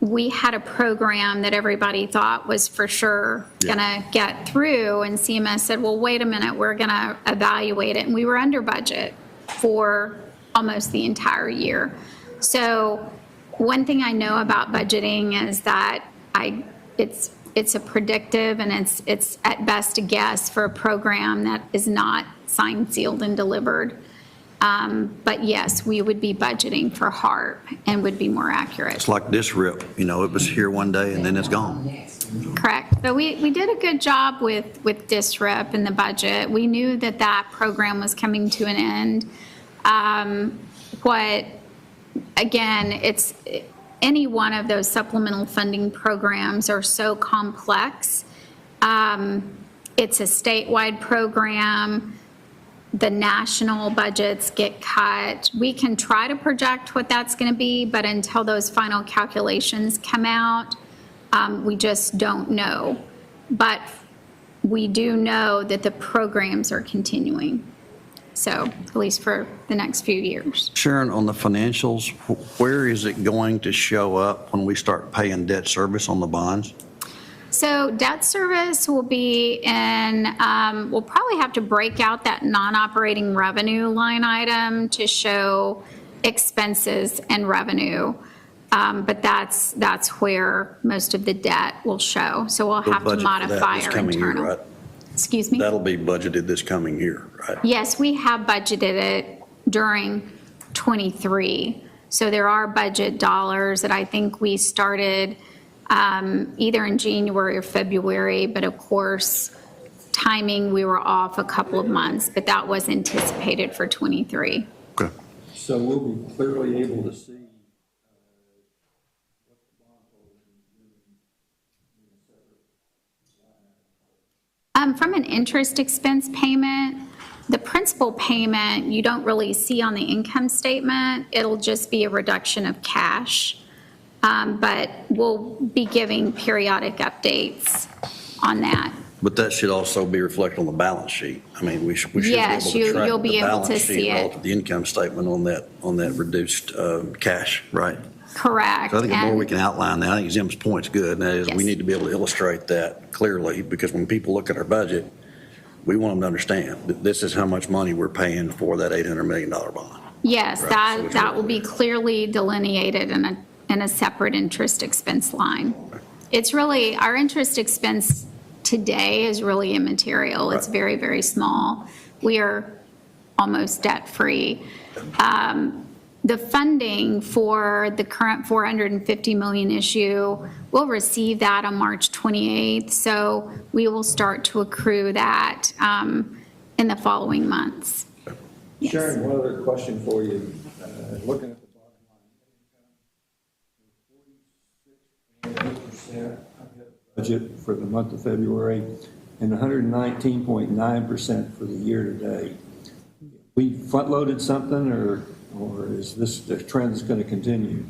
we had a program that everybody thought was for sure going to get through, and CMS said, well, wait a minute, we're going to evaluate it. And we were under budget for almost the entire year. So one thing I know about budgeting is that it's a predictive, and it's at best a guess for a program that is not signed, sealed, and delivered. But yes, we would be budgeting for HARP and would be more accurate. It's like this RIP, you know, it was here one day and then it's gone. Correct. But we did a good job with DISRIP and the budget. We knew that that program was coming to an end. Again, it's any one of those supplemental funding programs are so complex. It's a statewide program. The national budgets get cut. We can try to project what that's going to be, but until those final calculations come out, we just don't know. But we do know that the programs are continuing. so at least for the next few years. Sharon, on the financials, where is it going to show up when we start paying debt service on the bonds? So debt service will be in, we'll probably have to break out that non-operating revenue line item to show expenses and revenue. But that's where most of the debt will show. So we'll have to Budget for that modify this our coming year, internal. right? Excuse me? That'll be budgeted this coming year, right? Yes, we have budgeted it during '23. So there are budget dollars that I think we started either in January or February, but of course, timing, we were off a couple of months, but that was anticipated for '23. Okay. So we'll be clearly able to see From an interest expense payment, the principal payment, you don't really see on the income statement. It'll just be a reduction of cash. But we'll be giving periodic updates on that. But that should also be reflected on the balance sheet. I mean, we should be able Yes, to track you'll be the able balance to sheet see it. relative to the income statement on that reduced cash, right? Correct. So I think the more And- we can outline that, I think Jim's point's good, and that is we Yes. need to be able to illustrate that clearly, because when people look at our budget, we want them to understand that this is how much money we're paying for that $800 million bond. Yes, Right, so that, it's that really will be clearly delineated in a separate interest expense line. It's really, our interest expense today is really immaterial. It's Right. very, very small. We are almost debt-free. The funding for the current $450 million issue, we'll receive that on March 28th, so we will start to accrue that in the following months. Yes. Sharon, one other question for you. Looking at the bottom line, 46.8% budget for the month of February and 119.9% for the year to date. We front-loaded something, or is this the trend that's going to continue?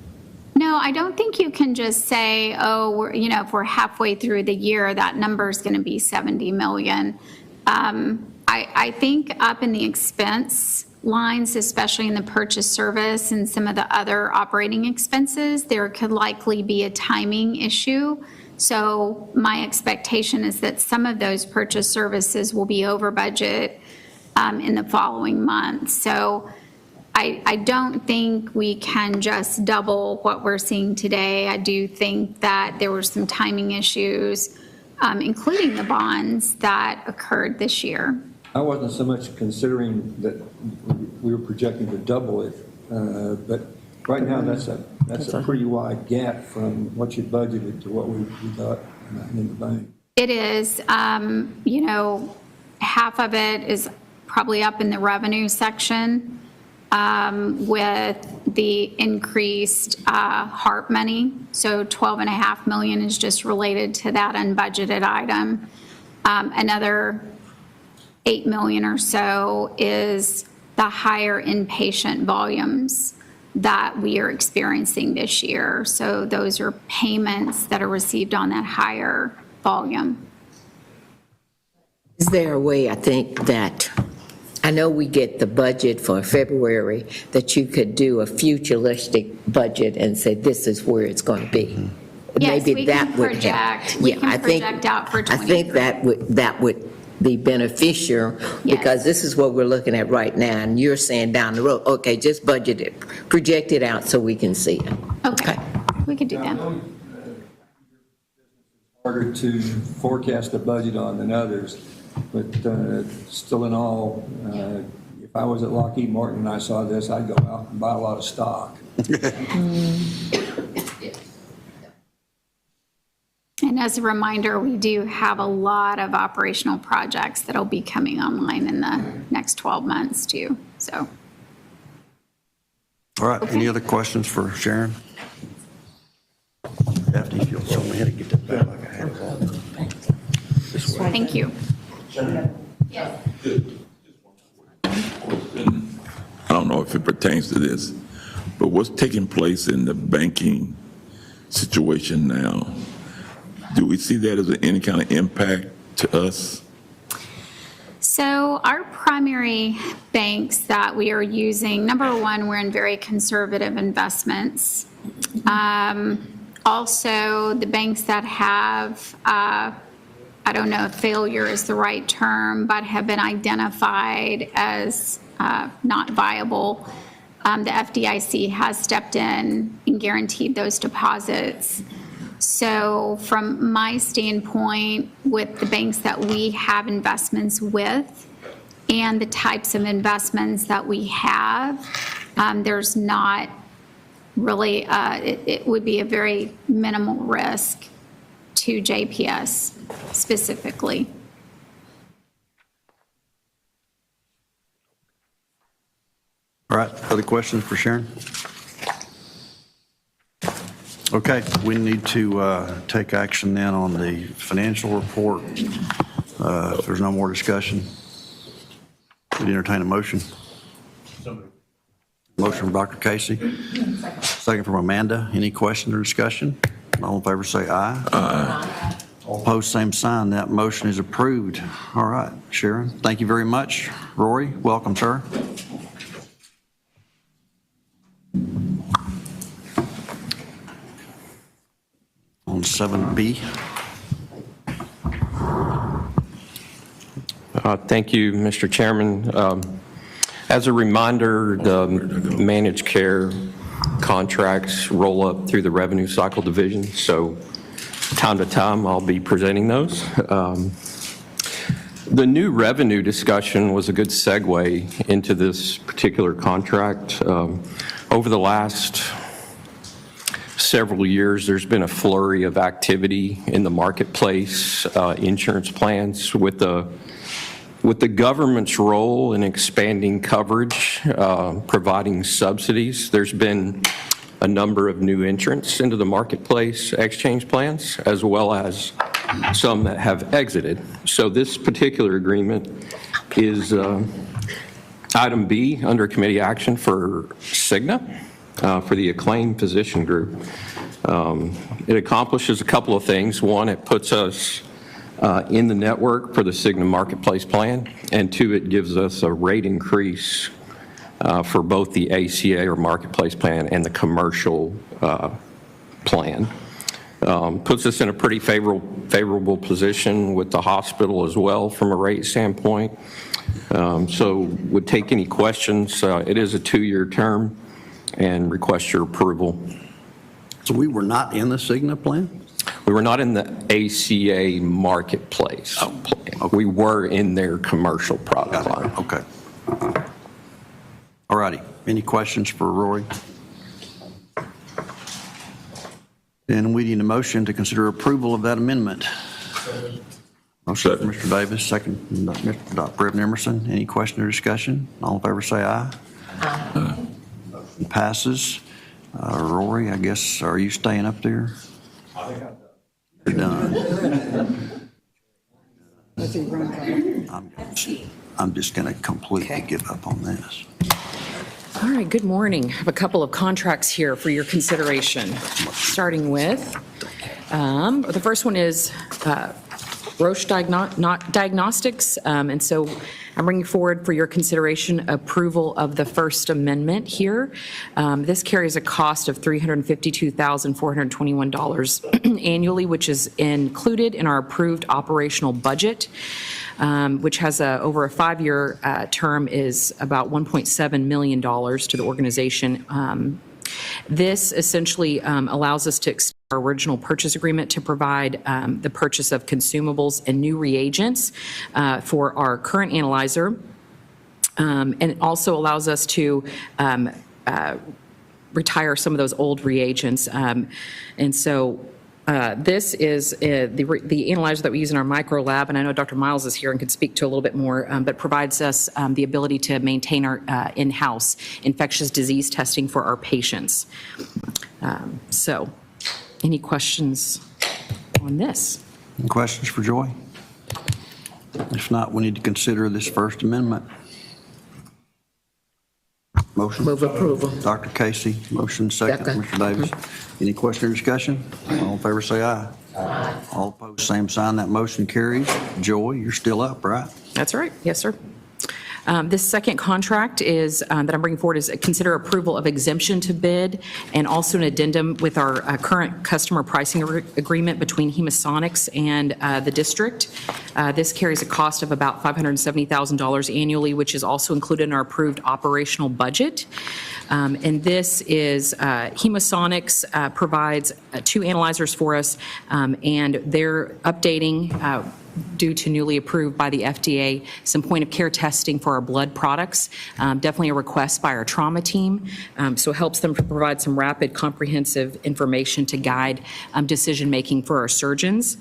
No, I don't think you can just say, oh, if we're halfway through the year, that number is going to be 70 million. I think up in the expense lines, especially in the purchase service and some of the other operating expenses, there could likely be a timing issue. So my expectation is that some of those purchase services will be over budget in the following month. So I don't think we can just double what we're seeing today. I do think that there were some timing issues, including the bonds that occurred this year. I wasn't so much considering that we were projecting to double it, but right now that's a pretty wide gap from what you budgeted to what we got in the bank. It is, half of it is probably up in the revenue section with the increased HARP money. So $12.5 million is just related to that unbudgeted item. Another $8 million or so is the higher inpatient volumes that we are experiencing this year. So those are payments that are received on that higher volume. Is there a way, I think, that, I know we get the budget for February, that you could do a futuristic budget and say, this is where it's going to be? Yes, Maybe we that can would project. help. We Yeah, can I think- project out for I think 23. that would be beneficial, because this is what we're looking at right now, and you're saying down the road, okay, just budget it, project it out so we can see it. Okay, we could do that. Harder to forecast a budget on than others, but still in all, if I was at Lockheed Martin and I saw this, I'd go out and buy a lot of stock. And as a reminder, we do have a lot of operational projects that'll be coming online in the next 12 months too, so. All right, any other questions for Sharon? Daphne, if you'll show me how to get that back like I had it all. This way. Thank you. I don't know if it pertains to this, but what's taking place in the banking situation now? Do we see that as any kind of impact to us? So our primary banks that we are using, number one, we're in very conservative investments. Also, the banks that have, I don't know if failure is the right term, but have been identified as not viable, the FDIC has stepped in and guaranteed those deposits. So from my standpoint, with the banks that we have investments with and the types of investments that we have, there's not really, it would be a very minimal risk to JPS specifically. All right, other questions for Sharon? Okay, we need to take action then on the financial report. If there's no more discussion, we'd entertain a motion. Motion from Dr. Casey. Second from Amanda. Any question or discussion? All in favor say aye. Aye. All opposed, same sign. That motion is approved. All right, Sharon, thank you very much. Rory, welcome, sir. On 7B. Thank you, Mr. Chairman. As a reminder, the managed care contracts roll up through the revenue cycle division, so time to time I'll be presenting those. The new revenue discussion was a good segue into this particular contract. Over the last several years, there's been a flurry of activity in the marketplace, insurance plans with the government's role in expanding coverage, providing subsidies. There's been a number of new entrants into the marketplace exchange plans, as well as some that have exited. So this particular agreement is item B under committee action for Cigna, for the Acclaim Physician Group. It accomplishes a couple of things. One, it puts us in the network for the Cigna Marketplace Plan, and two, it gives us a rate increase for both the ACA or Marketplace Plan and the commercial plan. Puts us in a pretty favorable position with the hospital as well from a rate standpoint. So would take any questions. It is a 2-year term and request your approval. So we were not in the Cigna plan? We were not in the ACA Marketplace plan. Okay. We were in their commercial product line. Okay. All righty. Any questions for Rory? Then we need a motion to consider approval of that amendment. Motion from Mr. Davis, second from Dr. Reverend Emerson. Any question or discussion? All in favor say aye. Aye. Motion passes. Rory, I guess, are you staying up there? I think I'm done. You're done. I'm just going to completely give up on this. All right, good morning. I have a couple of contracts here for your consideration. Starting with, the first one is Roche Diagnostics, and so I'm bringing forward for your consideration approval of the First Amendment here. This carries a cost of $352,421 annually, which is included in our approved operational budget, which has over a 5-year term is about $1.7 million to the organization. This essentially allows us to extend our original purchase agreement to provide the purchase of consumables and new reagents for our current analyzer. And it also allows us to retire some of those old reagents. And so this is the analyzer that we use in our micro lab, and I know Dr. Miles is here and could speak to a little bit more, but provides us the ability to maintain our in-house infectious disease testing for our patients. So, any questions on this? Any questions for Joy? If not, we need to consider this First Amendment. Motion? Move approval. Dr. Casey, motion second. Second. Mr. Davis. Any question or discussion? All in favor say aye. Aye. All opposed, same sign. That motion carries. Joy, you're still up, right? That's right. Yes, sir. This second contract is, that I'm bringing forward, is consider approval of exemption to bid and also an addendum with our current customer pricing agreement between Hemasonics and the district. This carries a cost of about $570,000 annually, which is also included in our approved operational budget. And this is, Hemasonics provides 2 analyzers for us, and they're updating, due to newly approved by the FDA, some point-of-care testing for our blood products. Definitely a request by our trauma team. So it helps them to provide some rapid, comprehensive information to guide decision-making for our surgeons.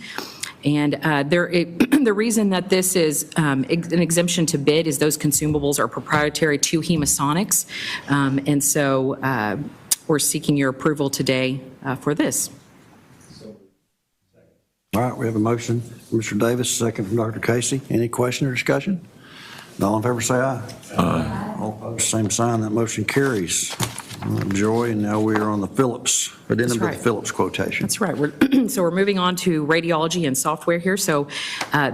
And the reason that this is an exemption to bid is those consumables are proprietary to Hemasonics. And so we're seeking your approval today for this. All right, we have a motion from Mr. Davis, second from Dr. Casey. Any question or discussion? All in favor, say aye. Aye. All opposed, same sign. That motion carries. Joy, and now we are on the Phillips, addendum to the Phillips quotation. That's right. So we're moving on to radiology and software here. So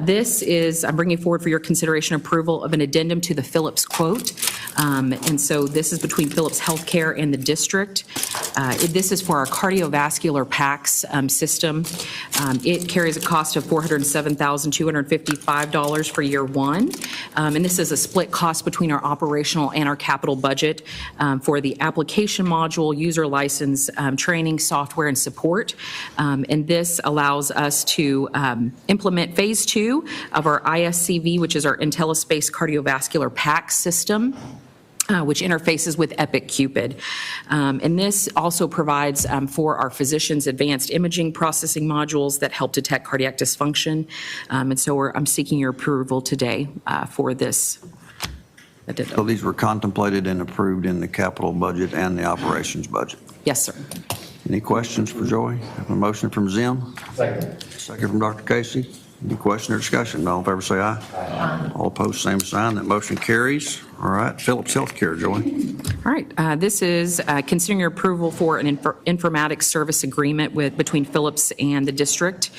this is, I'm bringing forward for your consideration approval of an addendum to the Phillips quote. And so this is between Phillips Healthcare and the district. This is for our cardiovascular PACS system. It carries a cost of $407,255 for year 1. And this is a split cost between our operational and our capital budget for the application module, user license, training, software, and support. And this allows us to implement phase 2 of our ISCV, which is our IntelliSpace cardiovascular PACS system, which interfaces with Epic Cupid. And this also provides for our physicians advanced imaging processing modules that help detect cardiac dysfunction. And so I'm seeking your approval today for this. So these were contemplated and approved in the capital budget and the operations budget. Yes, sir. Any questions for Joy? Have a motion from Zim. Second. Second from Dr. Casey. Any question or discussion? All in favor, say aye. Aye. All opposed, same sign. That motion carries. All right, Phillips Healthcare, Joy. All right, this is considering your approval for an informatics service agreement between Phillips and the district.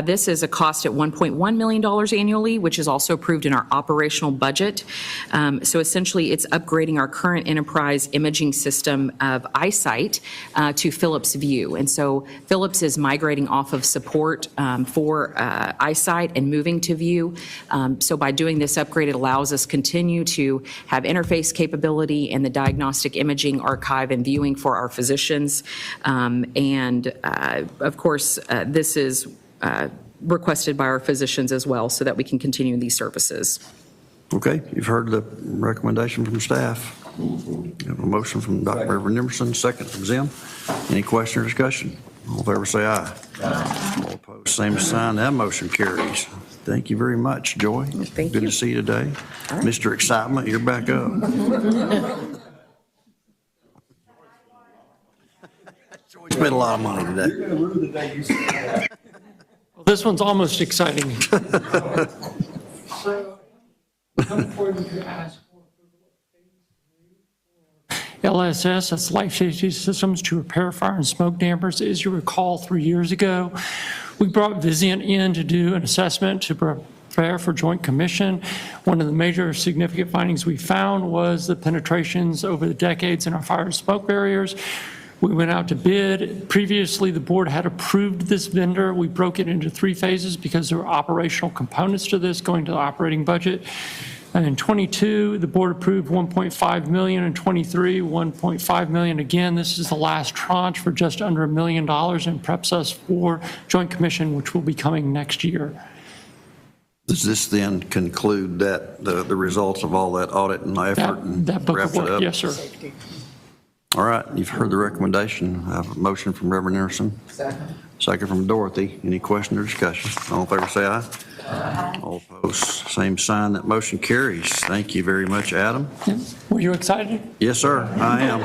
This is a cost at $1.1 million annually, which is also approved in our operational budget. So essentially, it's upgrading our current enterprise imaging system of iSight to Philips View. And so Philips is migrating off of support for iSight and moving to View. So by doing this upgrade, it allows us continue to have interface capability and the diagnostic imaging archive and viewing for our physicians. Of course, this is requested by our physicians as well so that we can continue these services. Okay, you've heard the recommendation from staff. You have a motion from Dr. Reverend Emerson, second from Zim. Any question or discussion? All in favor, say aye. Aye. All opposed, same sign. That motion carries. Thank you very much, Joy. Thank Good you. to see you today. Right. Mr. Excitement, you're back up. Joy spent a lot of money today. You're going to rue the day you said that. Well, this one's almost exciting. So, come forward to ask for LSS, that's Life Safety Systems to repair fire and smoke dampers. As you recall, 3 years ago, we brought Vizient in to do an assessment to prepare for Joint Commission. One of the major significant findings we found was the penetrations over the decades in our fire and smoke barriers. We went out to bid. Previously, the board had approved this vendor. We broke it into 3 phases because there were operational components to this going to the operating budget. And in 22, the board approved $1.5 million. In 23, $1.5 million. Again, this is the last tranche for just under $1 million and preps us for Joint Commission, which will be coming next year. Does this then conclude that the results of all that audit and effort and That book wraps of it work, up? yes, sir. All right, you've heard the recommendation. I have a motion from Reverend Emerson. Second from Dorothy. Any question or discussion? All in favor, say aye. Aye. All opposed, same sign. That motion carries. Thank you very much, Adam. Were you excited? Yes, sir, I am.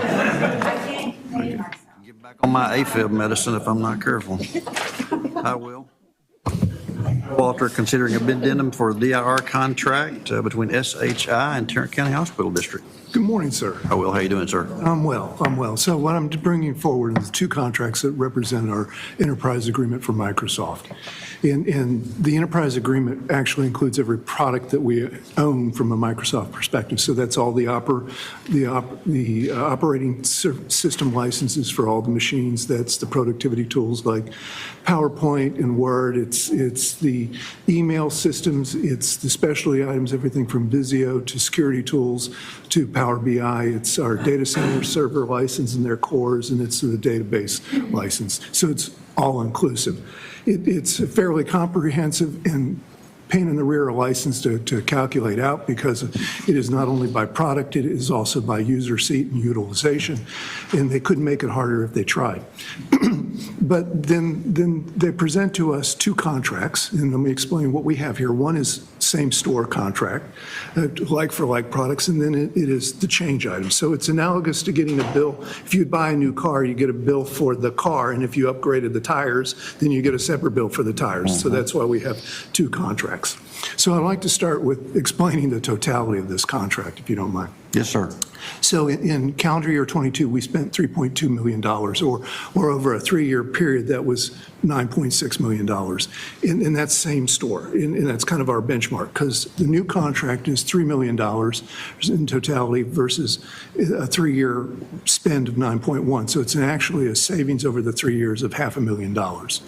Get back on my AFib medicine if I'm not careful. I will. Walter, considering addendum for DIR contract between SHI and Tarrant County Hospital District. Good morning, sir. Oh, Will, how you doing, sir? I'm well. So what I'm bringing forward is two contracts that represent our enterprise agreement for Microsoft. And the enterprise agreement actually includes every product that we own from a Microsoft perspective. So that's all the operating system licenses for all the machines. That's the productivity tools like PowerPoint and Word. It's the email systems. It's the specialty items, everything from Visio to security tools to Power BI. It's our data center server license and their cores, and it's the database license. So it's all inclusive. It's fairly comprehensive and pain in the rear license to calculate out, because it is not only by product, it is also by user seat and utilization, and they couldn't make it harder if they tried. But then they present to us two contracts, and let me explain what we have here. One is same store contract, like for like products, and then it is the change item. So it's analogous to getting a bill. If you buy a new car, you get a bill for the car, and if you upgraded the tires, then you get a separate bill for the tires. So that's why we have two contracts. So I'd like to start with explaining the totality of this contract, if you don't mind. Yes, sir. So in calendar year 22, we spent $3.2 million, or over a 3-year period, that was $9.6 million. And that's same store, and that's kind of our benchmark, because the new contract is $3 million in totality versus a 3-year spend of 9.1. So it's actually a savings over the 3 years of $500,000.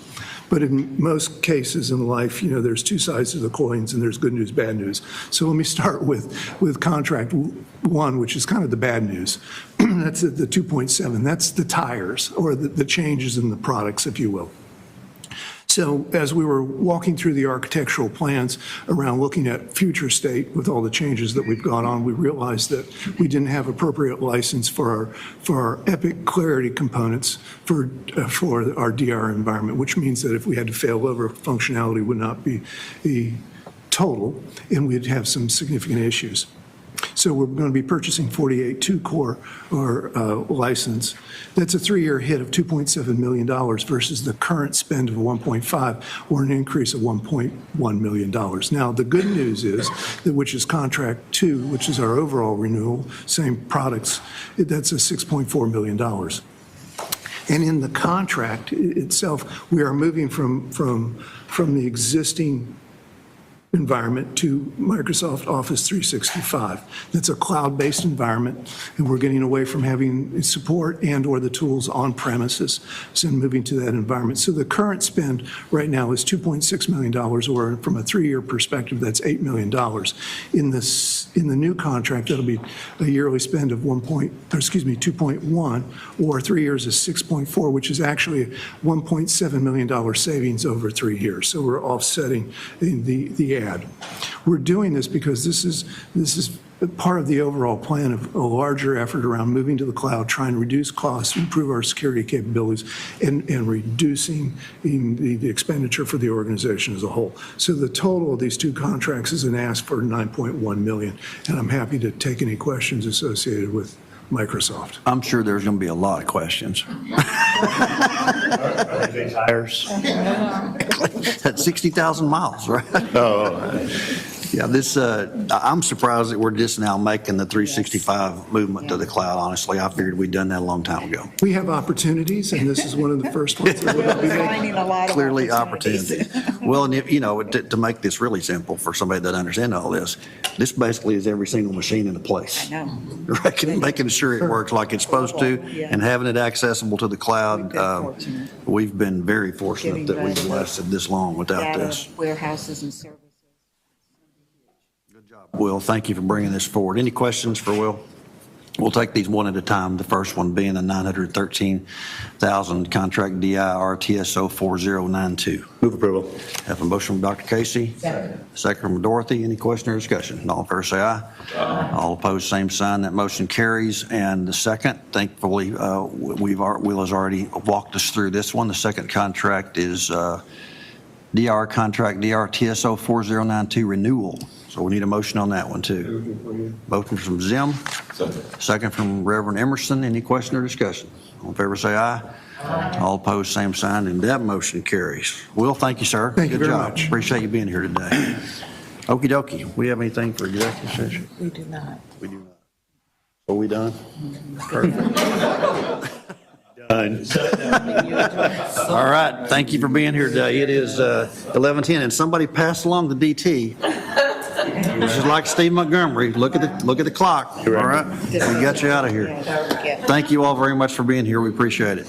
But in most cases in life, you know, there's two sides to the coins, and there's good news, bad news. So let me start with contract one, which is kind of the bad news. That's the 2.7. That's the tires, or the changes in the products, if you will. So as we were walking through the architectural plans around looking at future state with all the changes that we've got on, we realized that we didn't have appropriate license for our Epic Clarity components for our DR environment, which means that if we had to fail over, functionality would not be total, and we'd have some significant issues. So we're going to be purchasing 48 2-core or license. That's a 3-year hit of $2.7 million versus the current spend of 1.5, or an increase of $1.1 million. Now, the good news is that, which is contract 2, which is our overall renewal, same products, that's a $6.4 million. And in the contract itself, we are moving from the existing environment to Microsoft Office 365. That's a cloud-based environment, and we're getting away from having support and or the tools on premises, so moving to that environment. So the current spend right now is $2.6 million, or from a 3-year perspective, that's $8 million. In the new contract, that'll be a yearly spend of 2.1, or 3 years is 6.4, which is actually a $1.7 million savings over 3 years. So we're offsetting the add. We're doing this because this is part of the overall plan of a larger effort around moving to the cloud, trying to reduce costs, improve our security capabilities, and reducing the expenditure for the organization as a whole. So the total of these two contracts is an ask for $9.1 million, and I'm happy to take any questions associated with Microsoft. I'm sure there's going to be a lot of questions. Tires? That's 60,000 miles, right? Oh. Yeah, I'm surprised that we're just now making the 365 movement to the cloud, honestly. I figured we'd done that a long time ago. We have opportunities, and this is one of the first ones that we'll be making. Clearly opportunity. Well, and if, you know, to make this really simple for somebody that doesn't understand all this basically is every single machine in the place. I know. Right? Making sure it works like it's supposed to, and having it accessible to the cloud. We've been very fortunate that we've lasted this long without this. Warehouses and services. Will, thank you for bringing this forward. Any questions for Will? We'll take these one at a time. The first one being the $913,000 contract DIR TSO 4092. Move approval. Have a motion from Dr. Casey. Second from Dorothy. Any question or discussion? All in favor say aye. All opposed, same sign. That motion carries. And the second, thankfully, Will has already walked us through this one. The second contract is DR contract DR TSO 4092 renewal. So So we need a motion on that one, too. Motion from Zim. Second from Reverend Emerson. Any question or discussion? All in favor, say aye. All opposed, same sign, and that motion carries. Will, thank you, sir. Thank you Good very job. much. Appreciate you being here today. Okey dokey. We have anything for executive session? We do not. We do not. Are we done? Perfect. Done. All right, thank you for being here today. It is 11:10, and somebody passed along the DT. This is like Steve Montgomery. Look at the clock. All right, we got you out of here. Thank you all very much for being here. We appreciate it.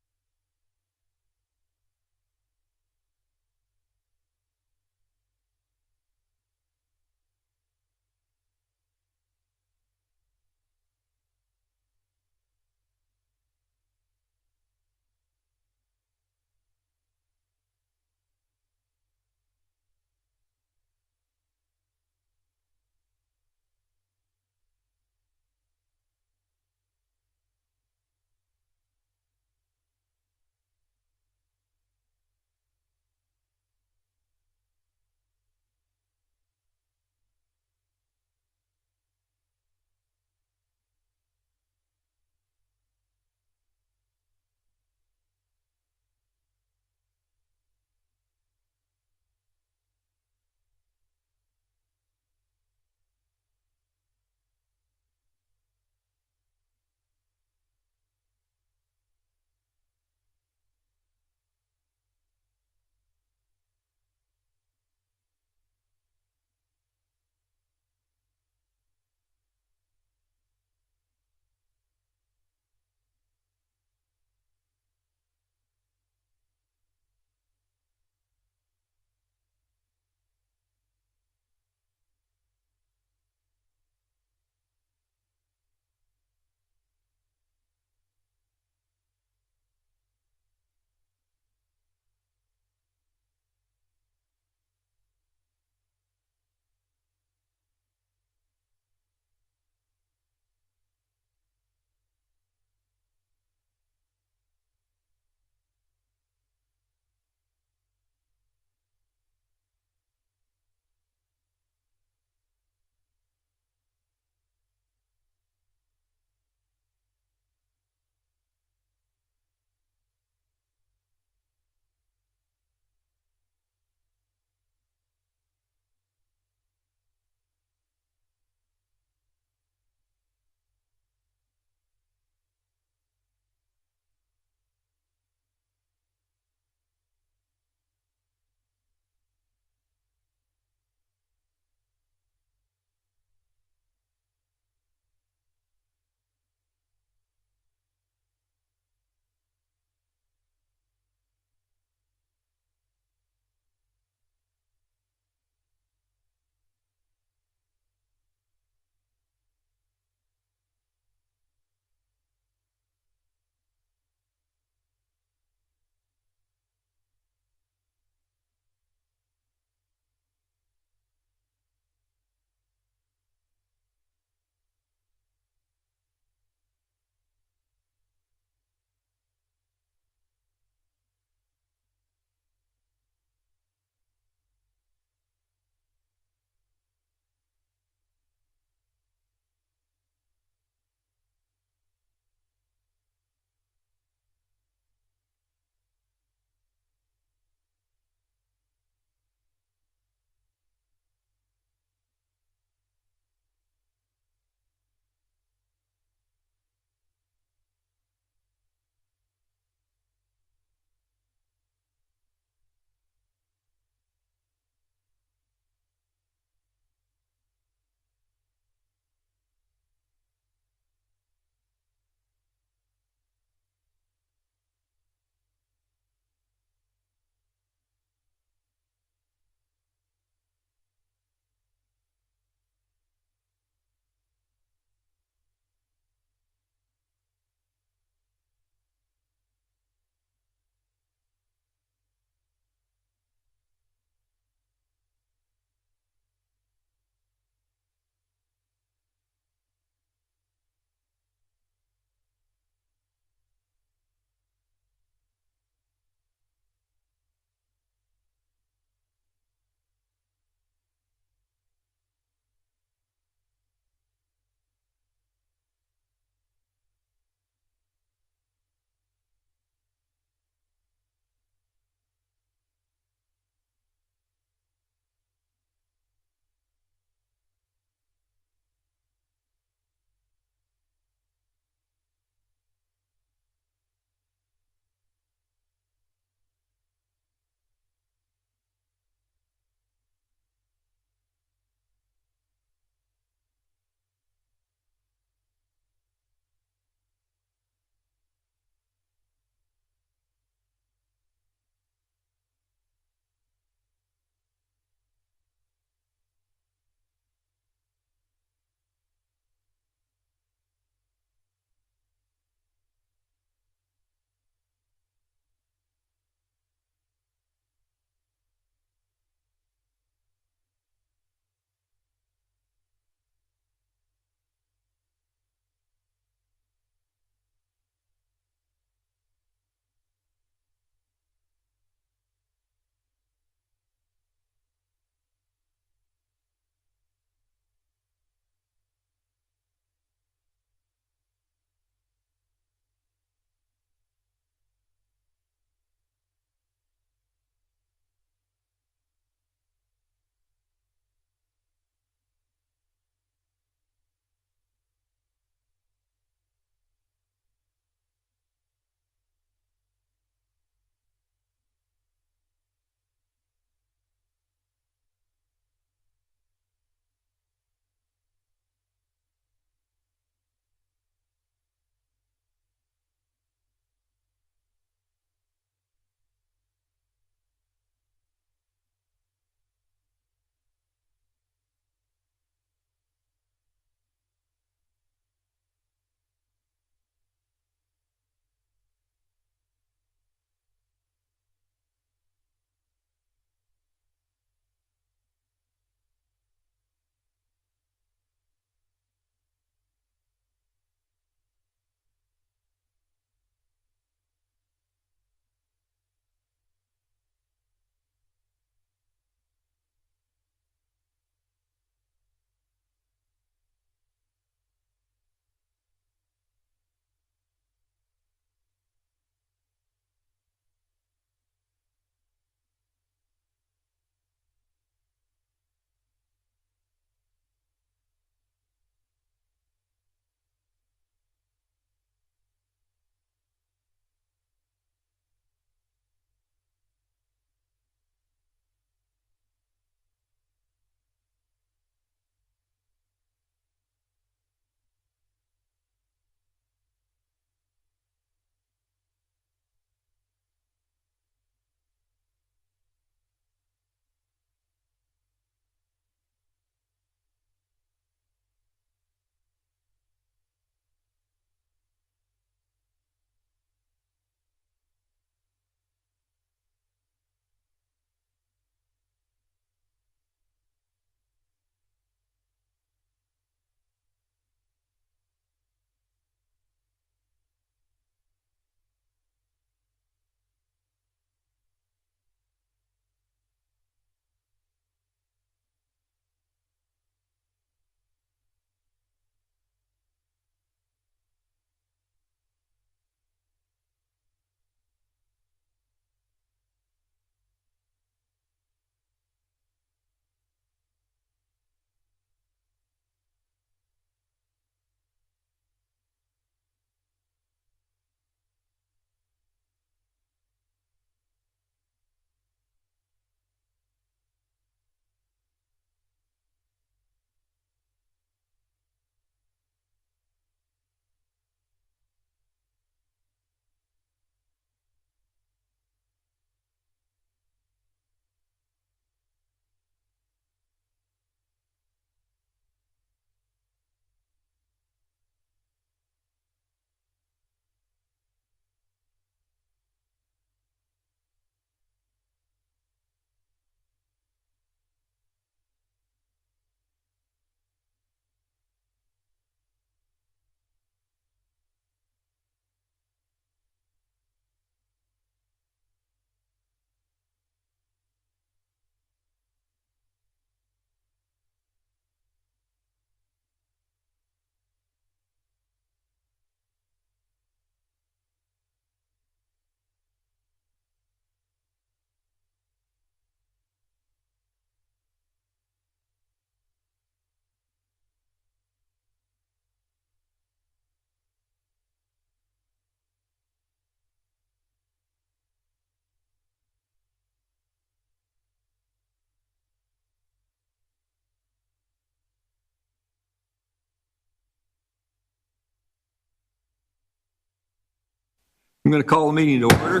I'm going to call the meeting to order.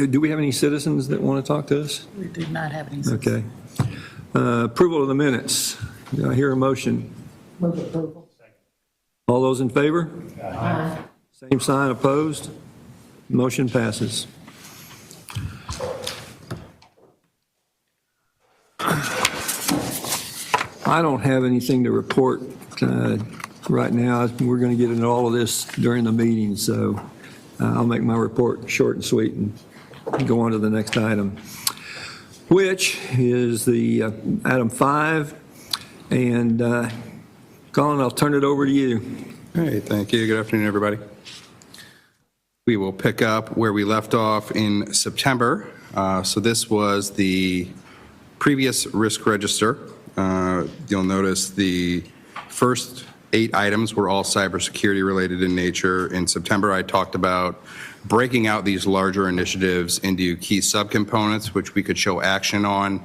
Do we have any citizens that want to talk to us? We do not have any. Okay. Approval of the minutes. Do I hear a motion? Move approval. All those in favor? Aye. Same sign, opposed? Motion passes. I don't have anything to report right now. We're going to get into all of this during the meeting, so I'll make my report short and sweet and go on to the next item, which is the item 5. And Colin, I'll turn it over to you. All right, thank you. Good afternoon, everybody. We will pick up where we left off in September. So this was the previous risk register. You'll notice the first 8 items were all cybersecurity related in nature. In September, I talked about breaking out these larger initiatives into key subcomponents, which we could show action on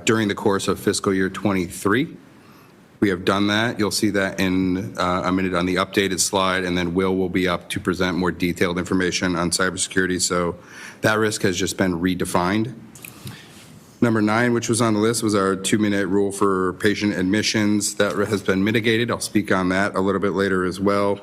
during the course of fiscal year 23. We have done that. You'll see that in a minute on the updated slide, and then Will be up to present more detailed information on cybersecurity. So that risk has just been redefined. Number 9, which was on the list, was our 2-minute rule for patient admissions. That has been mitigated. I'll speak on that a little bit later as well.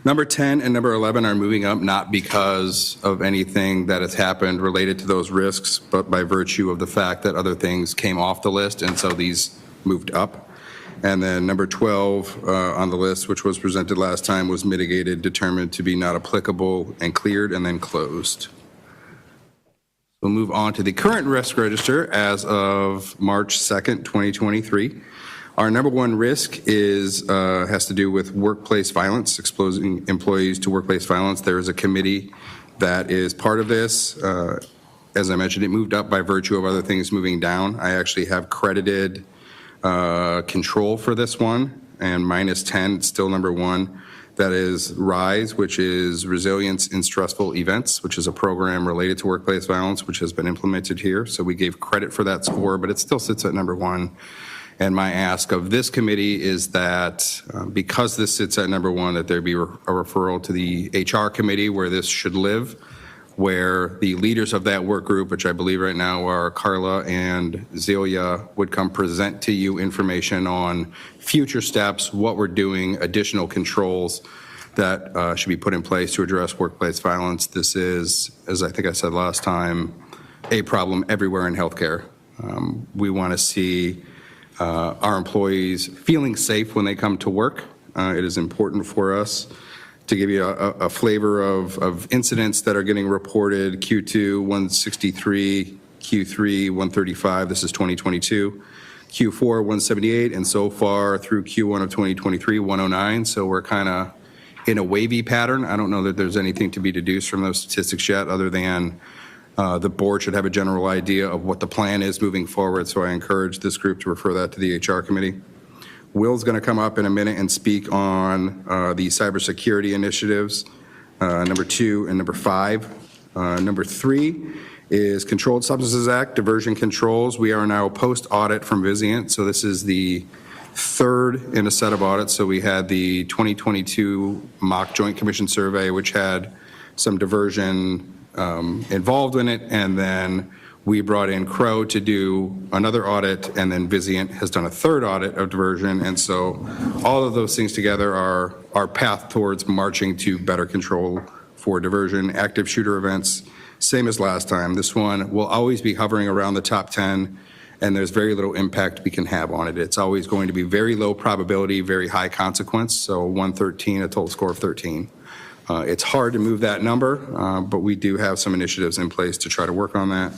Number 10 and number 11 are moving up, not because of anything that has happened related to those risks, but by virtue of the fact that other things came off the list, and so these moved up. And then number 12 on the list, which was presented last time, was mitigated, determined to be not applicable, and cleared, and then closed. We'll move on to the current risk register as of March 2nd, 2023. Our number 1 risk has to do with workplace violence, exposing employees to workplace violence. There is a committee that is part of this. As I mentioned, it moved up by virtue of other things moving down. I actually have credited control for this one, and -10, it's still number 1. That is RISE, which is Resilience in Stressful Events, which is a program related to workplace violence, which has been implemented here. So we gave credit for that score, but it still sits at number 1. And my ask of this committee is that because this sits at number 1, that there be a referral to the HR committee where this should live, where the leaders of that work group, which I believe right now are Carla and Zelia, would come present to you information on future steps, what we're doing, additional controls that should be put in place to address workplace violence. This is, as I think I said last time, a problem everywhere in healthcare. We want to see our employees feeling safe when they come to work. It is important for us. To give you a flavor of incidents that are getting reported, Q2, 163, Q3, 135, this is 2022, Q4, 178, and so far through Q1 of 2023, 109. So we're kind of in a wavy pattern. I don't know that there's anything to be deduced from those statistics yet, other than the board should have a general idea of what the plan is moving forward. So I encourage this group to refer that to the HR committee. Will's going to come up in a minute and speak on the cybersecurity initiatives, number 2 and number 5. Number 3 is Controlled Substances Act, diversion controls. We are now post-audit from Vizient, so this is the 3rd in a set of audits. So we had the 2022 mock Joint Commission survey, which had some diversion involved in it, and then we brought in Crow to do another audit, and then Vizient has done a 3rd audit of diversion. And so all of those things together are our path towards marching to better control for diversion. Active shooter events, same as last time. This one will always be hovering around the top 10, and there's very little impact we can have on it. It's always going to be very low probability, very high consequence. So 113, a total score of 13. It's hard to move that number, but we do have some initiatives in place to try to work on that.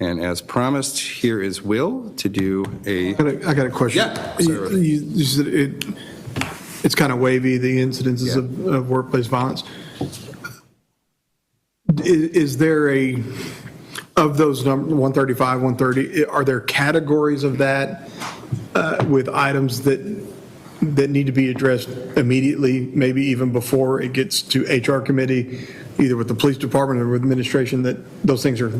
And as promised, here is Will to do a... I got a question. Yeah. You said it's kind of wavy, the incidences of workplace violence. Is there of those numbers, 135, 130, are there categories of that with items that need to be addressed immediately, maybe even before it gets to HR committee, either with the police department or with administration, that those things are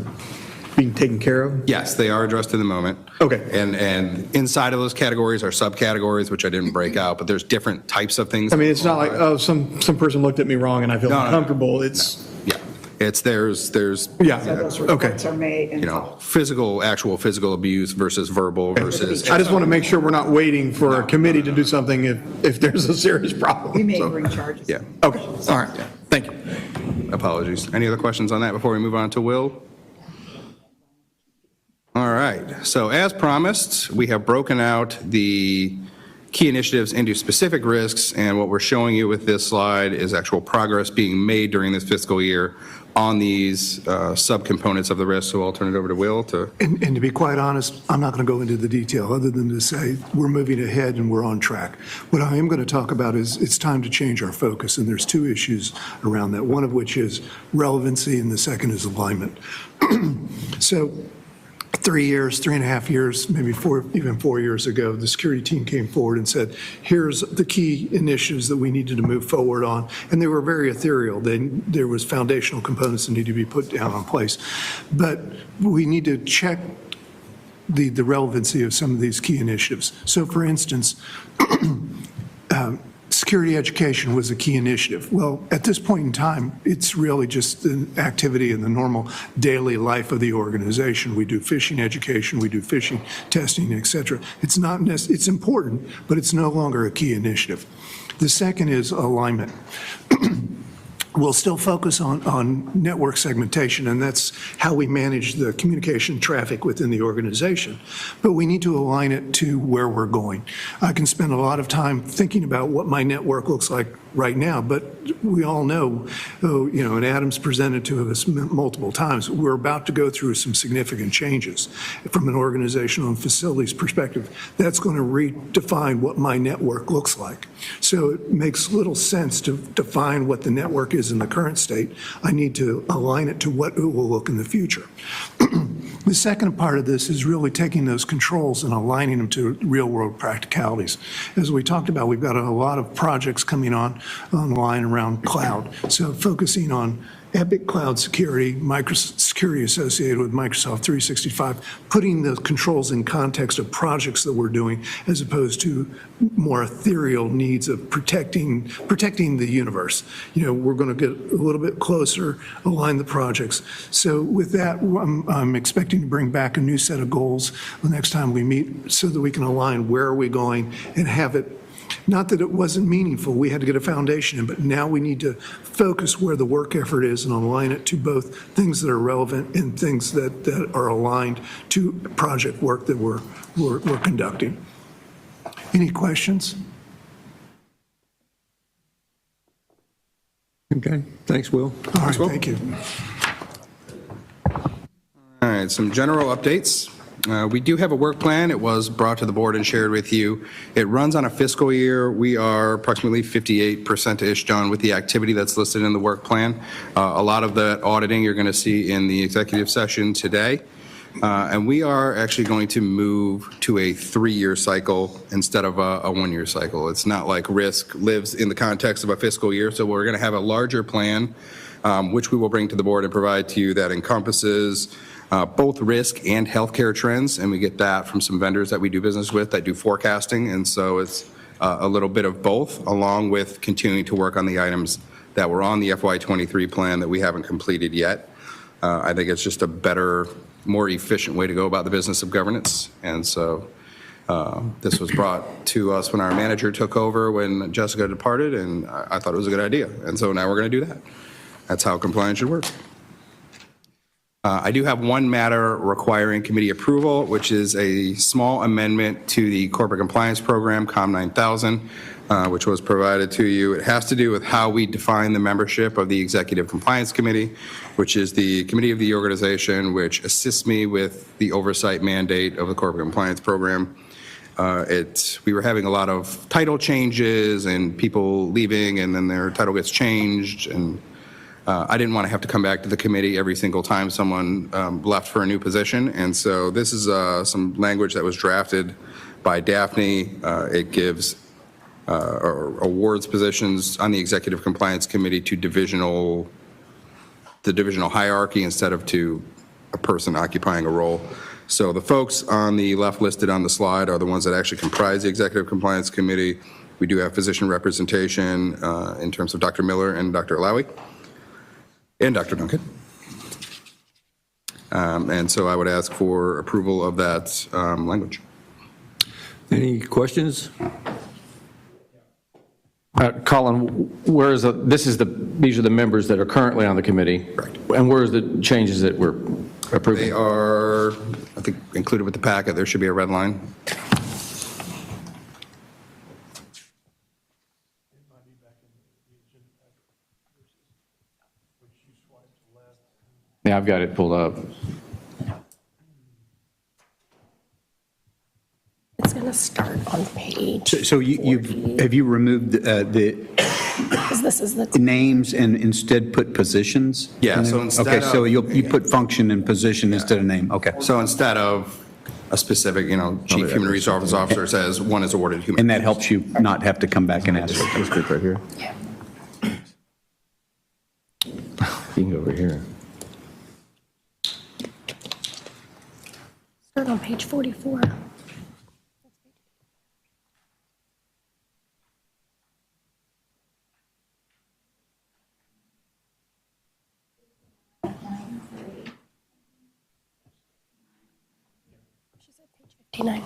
being taken care of? Yes, they are addressed in the moment. Okay. And inside of those categories are subcategories, which I didn't break out, but there's different types of things. I mean, it's not like, oh, some person looked at me wrong and I feel No, no, no. uncomfortable. It's, Yeah, there's, yeah, Those okay. reports are made and actual physical abuse versus verbal versus. I just want to make sure we're not waiting for a committee to do something if there's a serious problem. We may So- bring charges. Yeah, Okay, all right, thank you. apologies. Any other questions on that before we move on to Will? All right, so as promised, we have broken out the key initiatives into specific risks, and what we're showing you with this slide is actual progress being made during this fiscal year on these subcomponents of the risk. So I'll turn it over to Will to. And to be quite honest, I'm not going to go into the detail other than to say we're moving ahead and we're on track. What I am going to talk about is it's time to change our focus, and there's two issues around that, one of which is relevancy and the second is alignment. So 3.5 years, maybe even 4 years ago, the security team came forward and said, here's the key initiatives that we needed to move forward on. And they were very ethereal. There was foundational components that need to be put down in place. But we need to check the relevancy of some of these key initiatives. So for instance, security education was a key initiative. Well, at this point in time, it's really just an activity in the normal daily life of the organization. We do phishing education, we do phishing testing, et cetera. It's not it's important, but it's no longer a key initiative. The second is alignment. We'll still focus on network segmentation, and that's how we manage the communication traffic within the organization. But we need to align it to where we're going. I can spend a lot of time thinking about what my network looks like right now, but we all know, and Adam's presented to us multiple times, we're about to go through some significant changes from an organizational and facilities perspective. That's going to redefine what my network looks like. So it makes little sense to define what the network is in the current state. I need to align it to what it will look in the future. The second part of this is really taking those controls and aligning them to real-world practicalities. As we talked about, we've got a lot of projects coming online around cloud. So focusing on Epic Cloud Security, security associated with Microsoft 365, putting the controls in context of projects that we're doing as opposed to more ethereal needs of protecting the universe. We're going to get a little bit closer, align the projects. So with that, I'm expecting to bring back a new set of goals the next time we meet so that we can align where are we going and have it. Not that it wasn't meaningful, we had to get a foundation in, but now we need to focus where the work effort is and align it to both things that are relevant and things that are aligned to project work that we're conducting. Any questions? Okay, thanks, Will. All right, thank you. All right, some general updates. We do have a work plan. It was brought to the board and shared with you. It runs on a fiscal year. We are approximately 58%-ish done with the activity that's listed in the work plan. A lot of that auditing you're going to see in the executive session today. And we are actually going to move to a 3-year cycle instead of a 1-year cycle. It's not like risk lives in the context of a fiscal year. So we're going to have a larger plan, which we will bring to the board and provide to you that encompasses both risk and healthcare trends, and we get that from some vendors that we do business with that do forecasting, and so it's a little bit of both, along with continuing to work on the items that were on the FY23 plan that we haven't completed yet. I think it's just a better, more efficient way to go about the business of governance, and so this was brought to us when our manager took over when Jessica departed, and I thought it was a good idea, and so now we're going to do that. That's how compliance should work. I do have one matter requiring committee approval, which is a small amendment to the corporate compliance program, COM 9000, which was provided to you. It has to do with how we define the membership of the Executive Compliance Committee, which is the committee of the organization which assists me with the oversight mandate of the corporate compliance program. We were having a lot of title changes and people leaving and then their title gets changed, and I didn't want to have to come back to the committee every single time someone left for a new position, and so this is some language that was drafted by Daphne. It gives or awards positions on the Executive Compliance Committee to the divisional hierarchy instead of to a person occupying a role. So the folks on the left listed on the slide are the ones that actually comprise the Executive Compliance Committee. We do have physician representation in terms of Dr. Miller and Dr. Alawi and Dr. Duncan. And so I would ask for approval of that language. Any questions? Colin, these are the members that are currently on the committee? Correct. And where's the changes that we're approving? They are, I think, included with the packet. There should be a red line. Yeah, I've got it pulled up. It's going to start on page. So have you removed the This is the names and instead put positions? Yeah, so instead Okay, so of- you put function and position instead of name, okay. So instead of a specific, Chief Human Resources Officer says one is awarded human. And that helps you not have to come back and ask. This group right here. You can go over here. start on page 44. She's at page 59.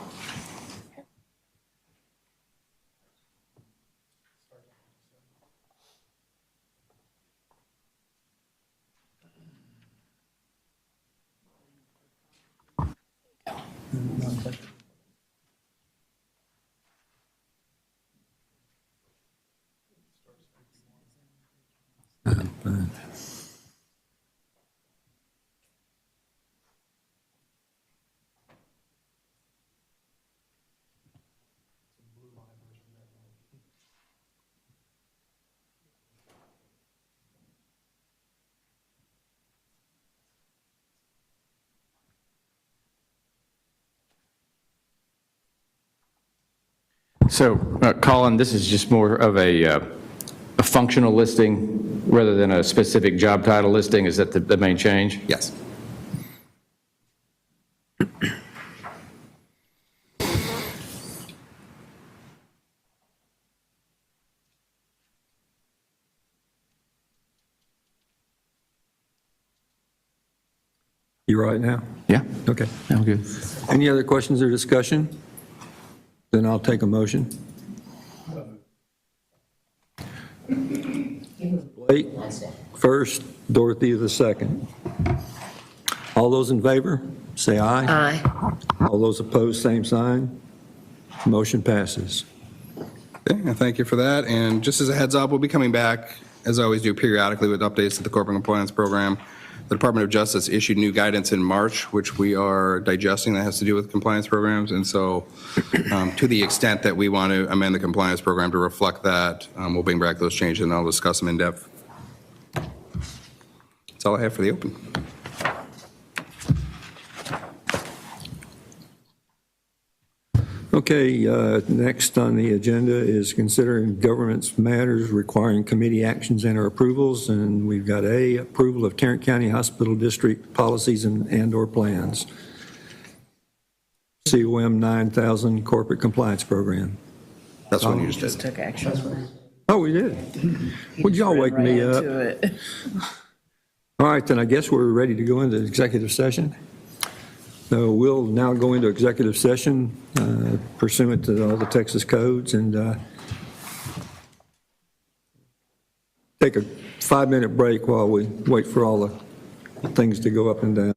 So, Colin, this is just more of a functional listing rather than a specific job title listing? Is that the main change? Yes. You right now? Yeah. Okay. I'm good. Any other questions or discussion? Then I'll take a motion. Blake first, Dorothy the second. All those in favor, say aye. Aye. All those opposed, same sign. Motion passes. Okay, thank you for that. And just as a heads up, we'll be coming back, as I always do, periodically with updates to the corporate compliance program. The Department of Justice issued new guidance in March, which we are digesting, that has to do with compliance programs. And so to the extent that we want to amend the compliance program to reflect that, we'll bring back those changes and I'll discuss them in depth. That's all I have for the open. Okay, next on the agenda is considering governance matters requiring committee actions and/or approvals, and we've got A, approval of Tarrant County Hospital District policies and/or plans. COM 9000 Corporate Compliance Program. That's what you just did. Took action. Oh, we did? Would y'all wake me up? All right, then I guess we're ready to go into executive session. So we'll now go into executive session pursuant to all the Texas codes and take a 5-minute break while we wait for all the things to go up and down.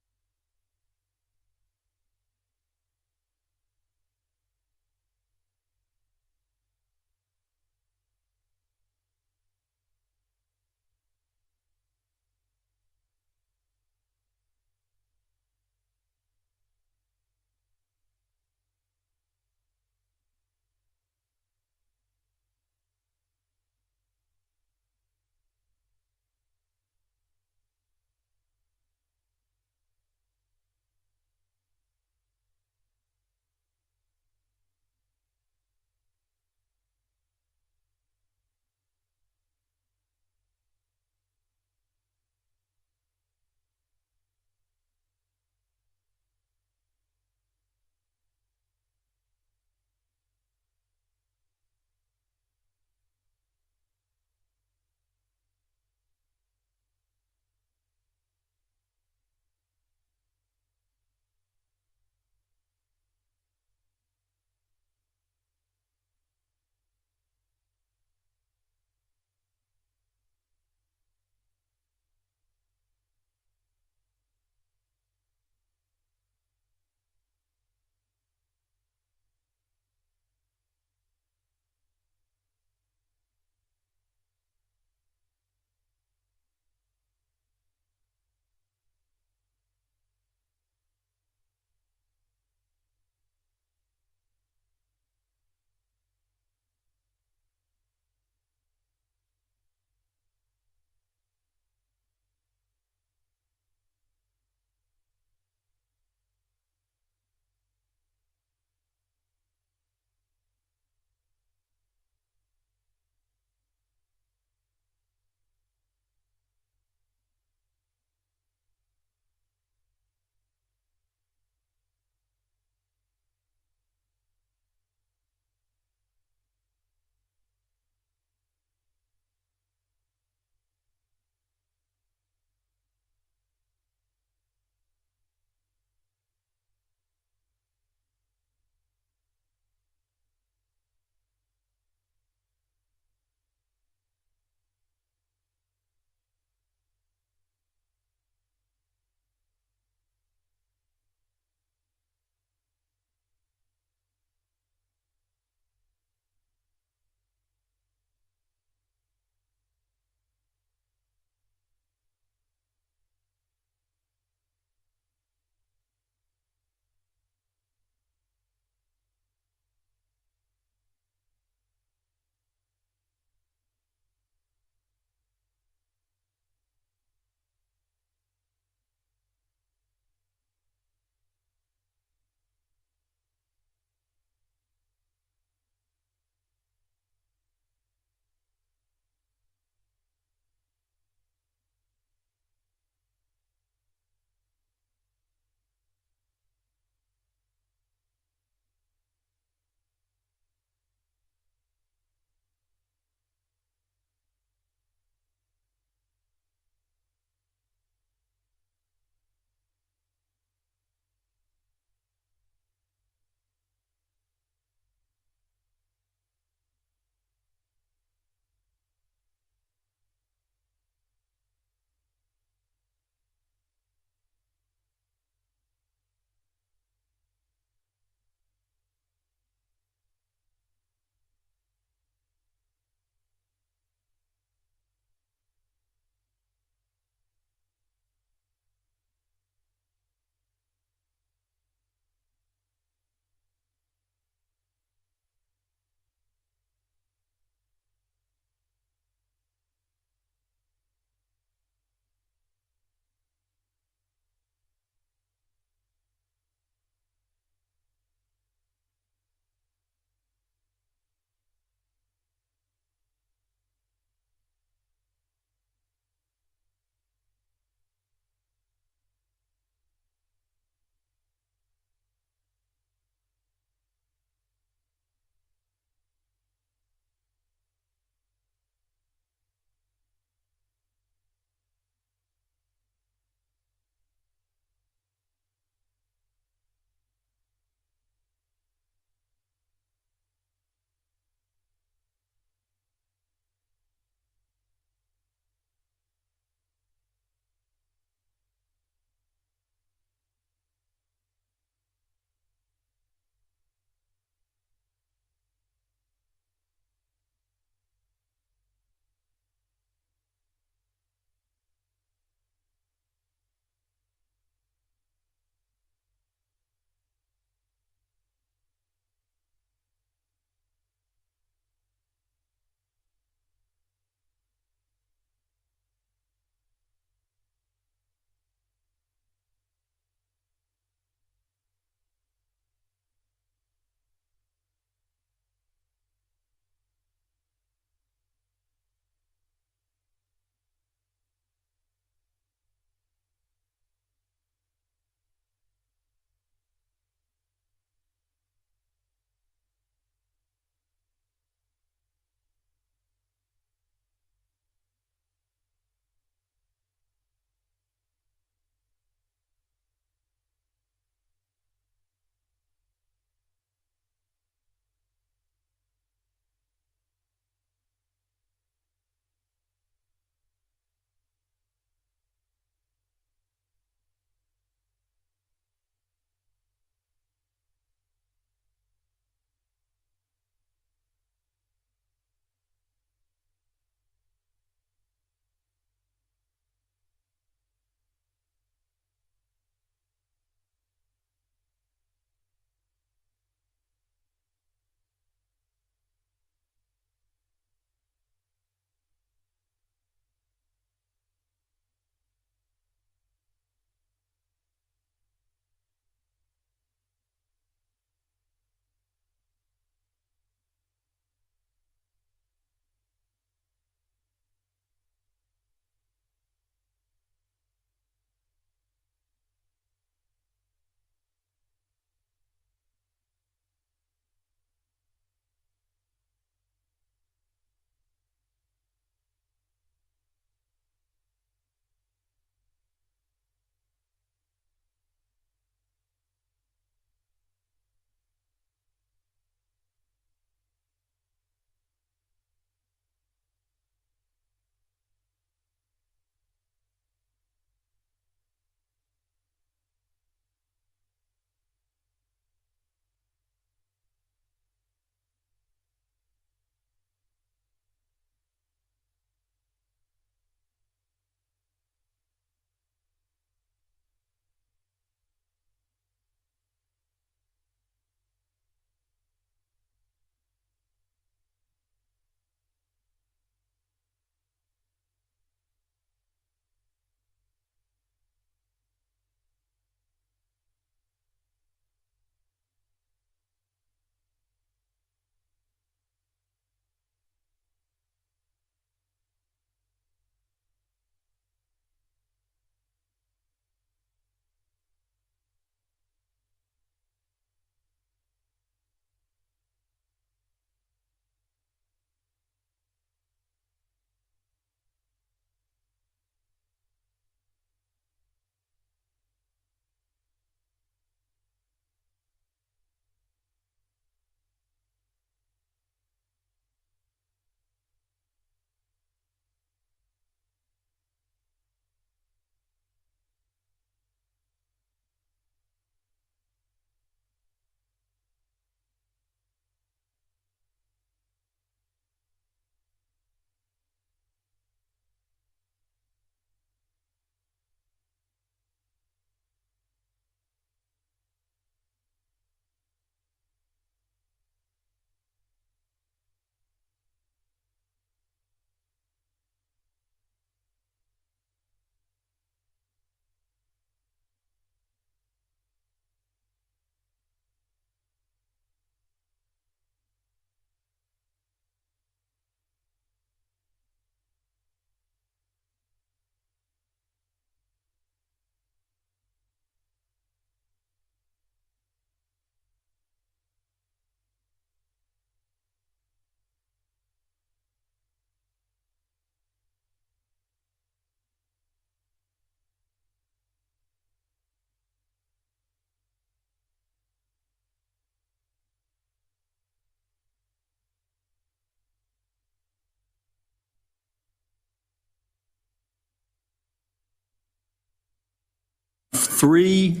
3.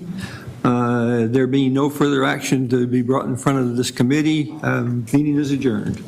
There being no further action to be brought in front of this committee, meeting is adjourned.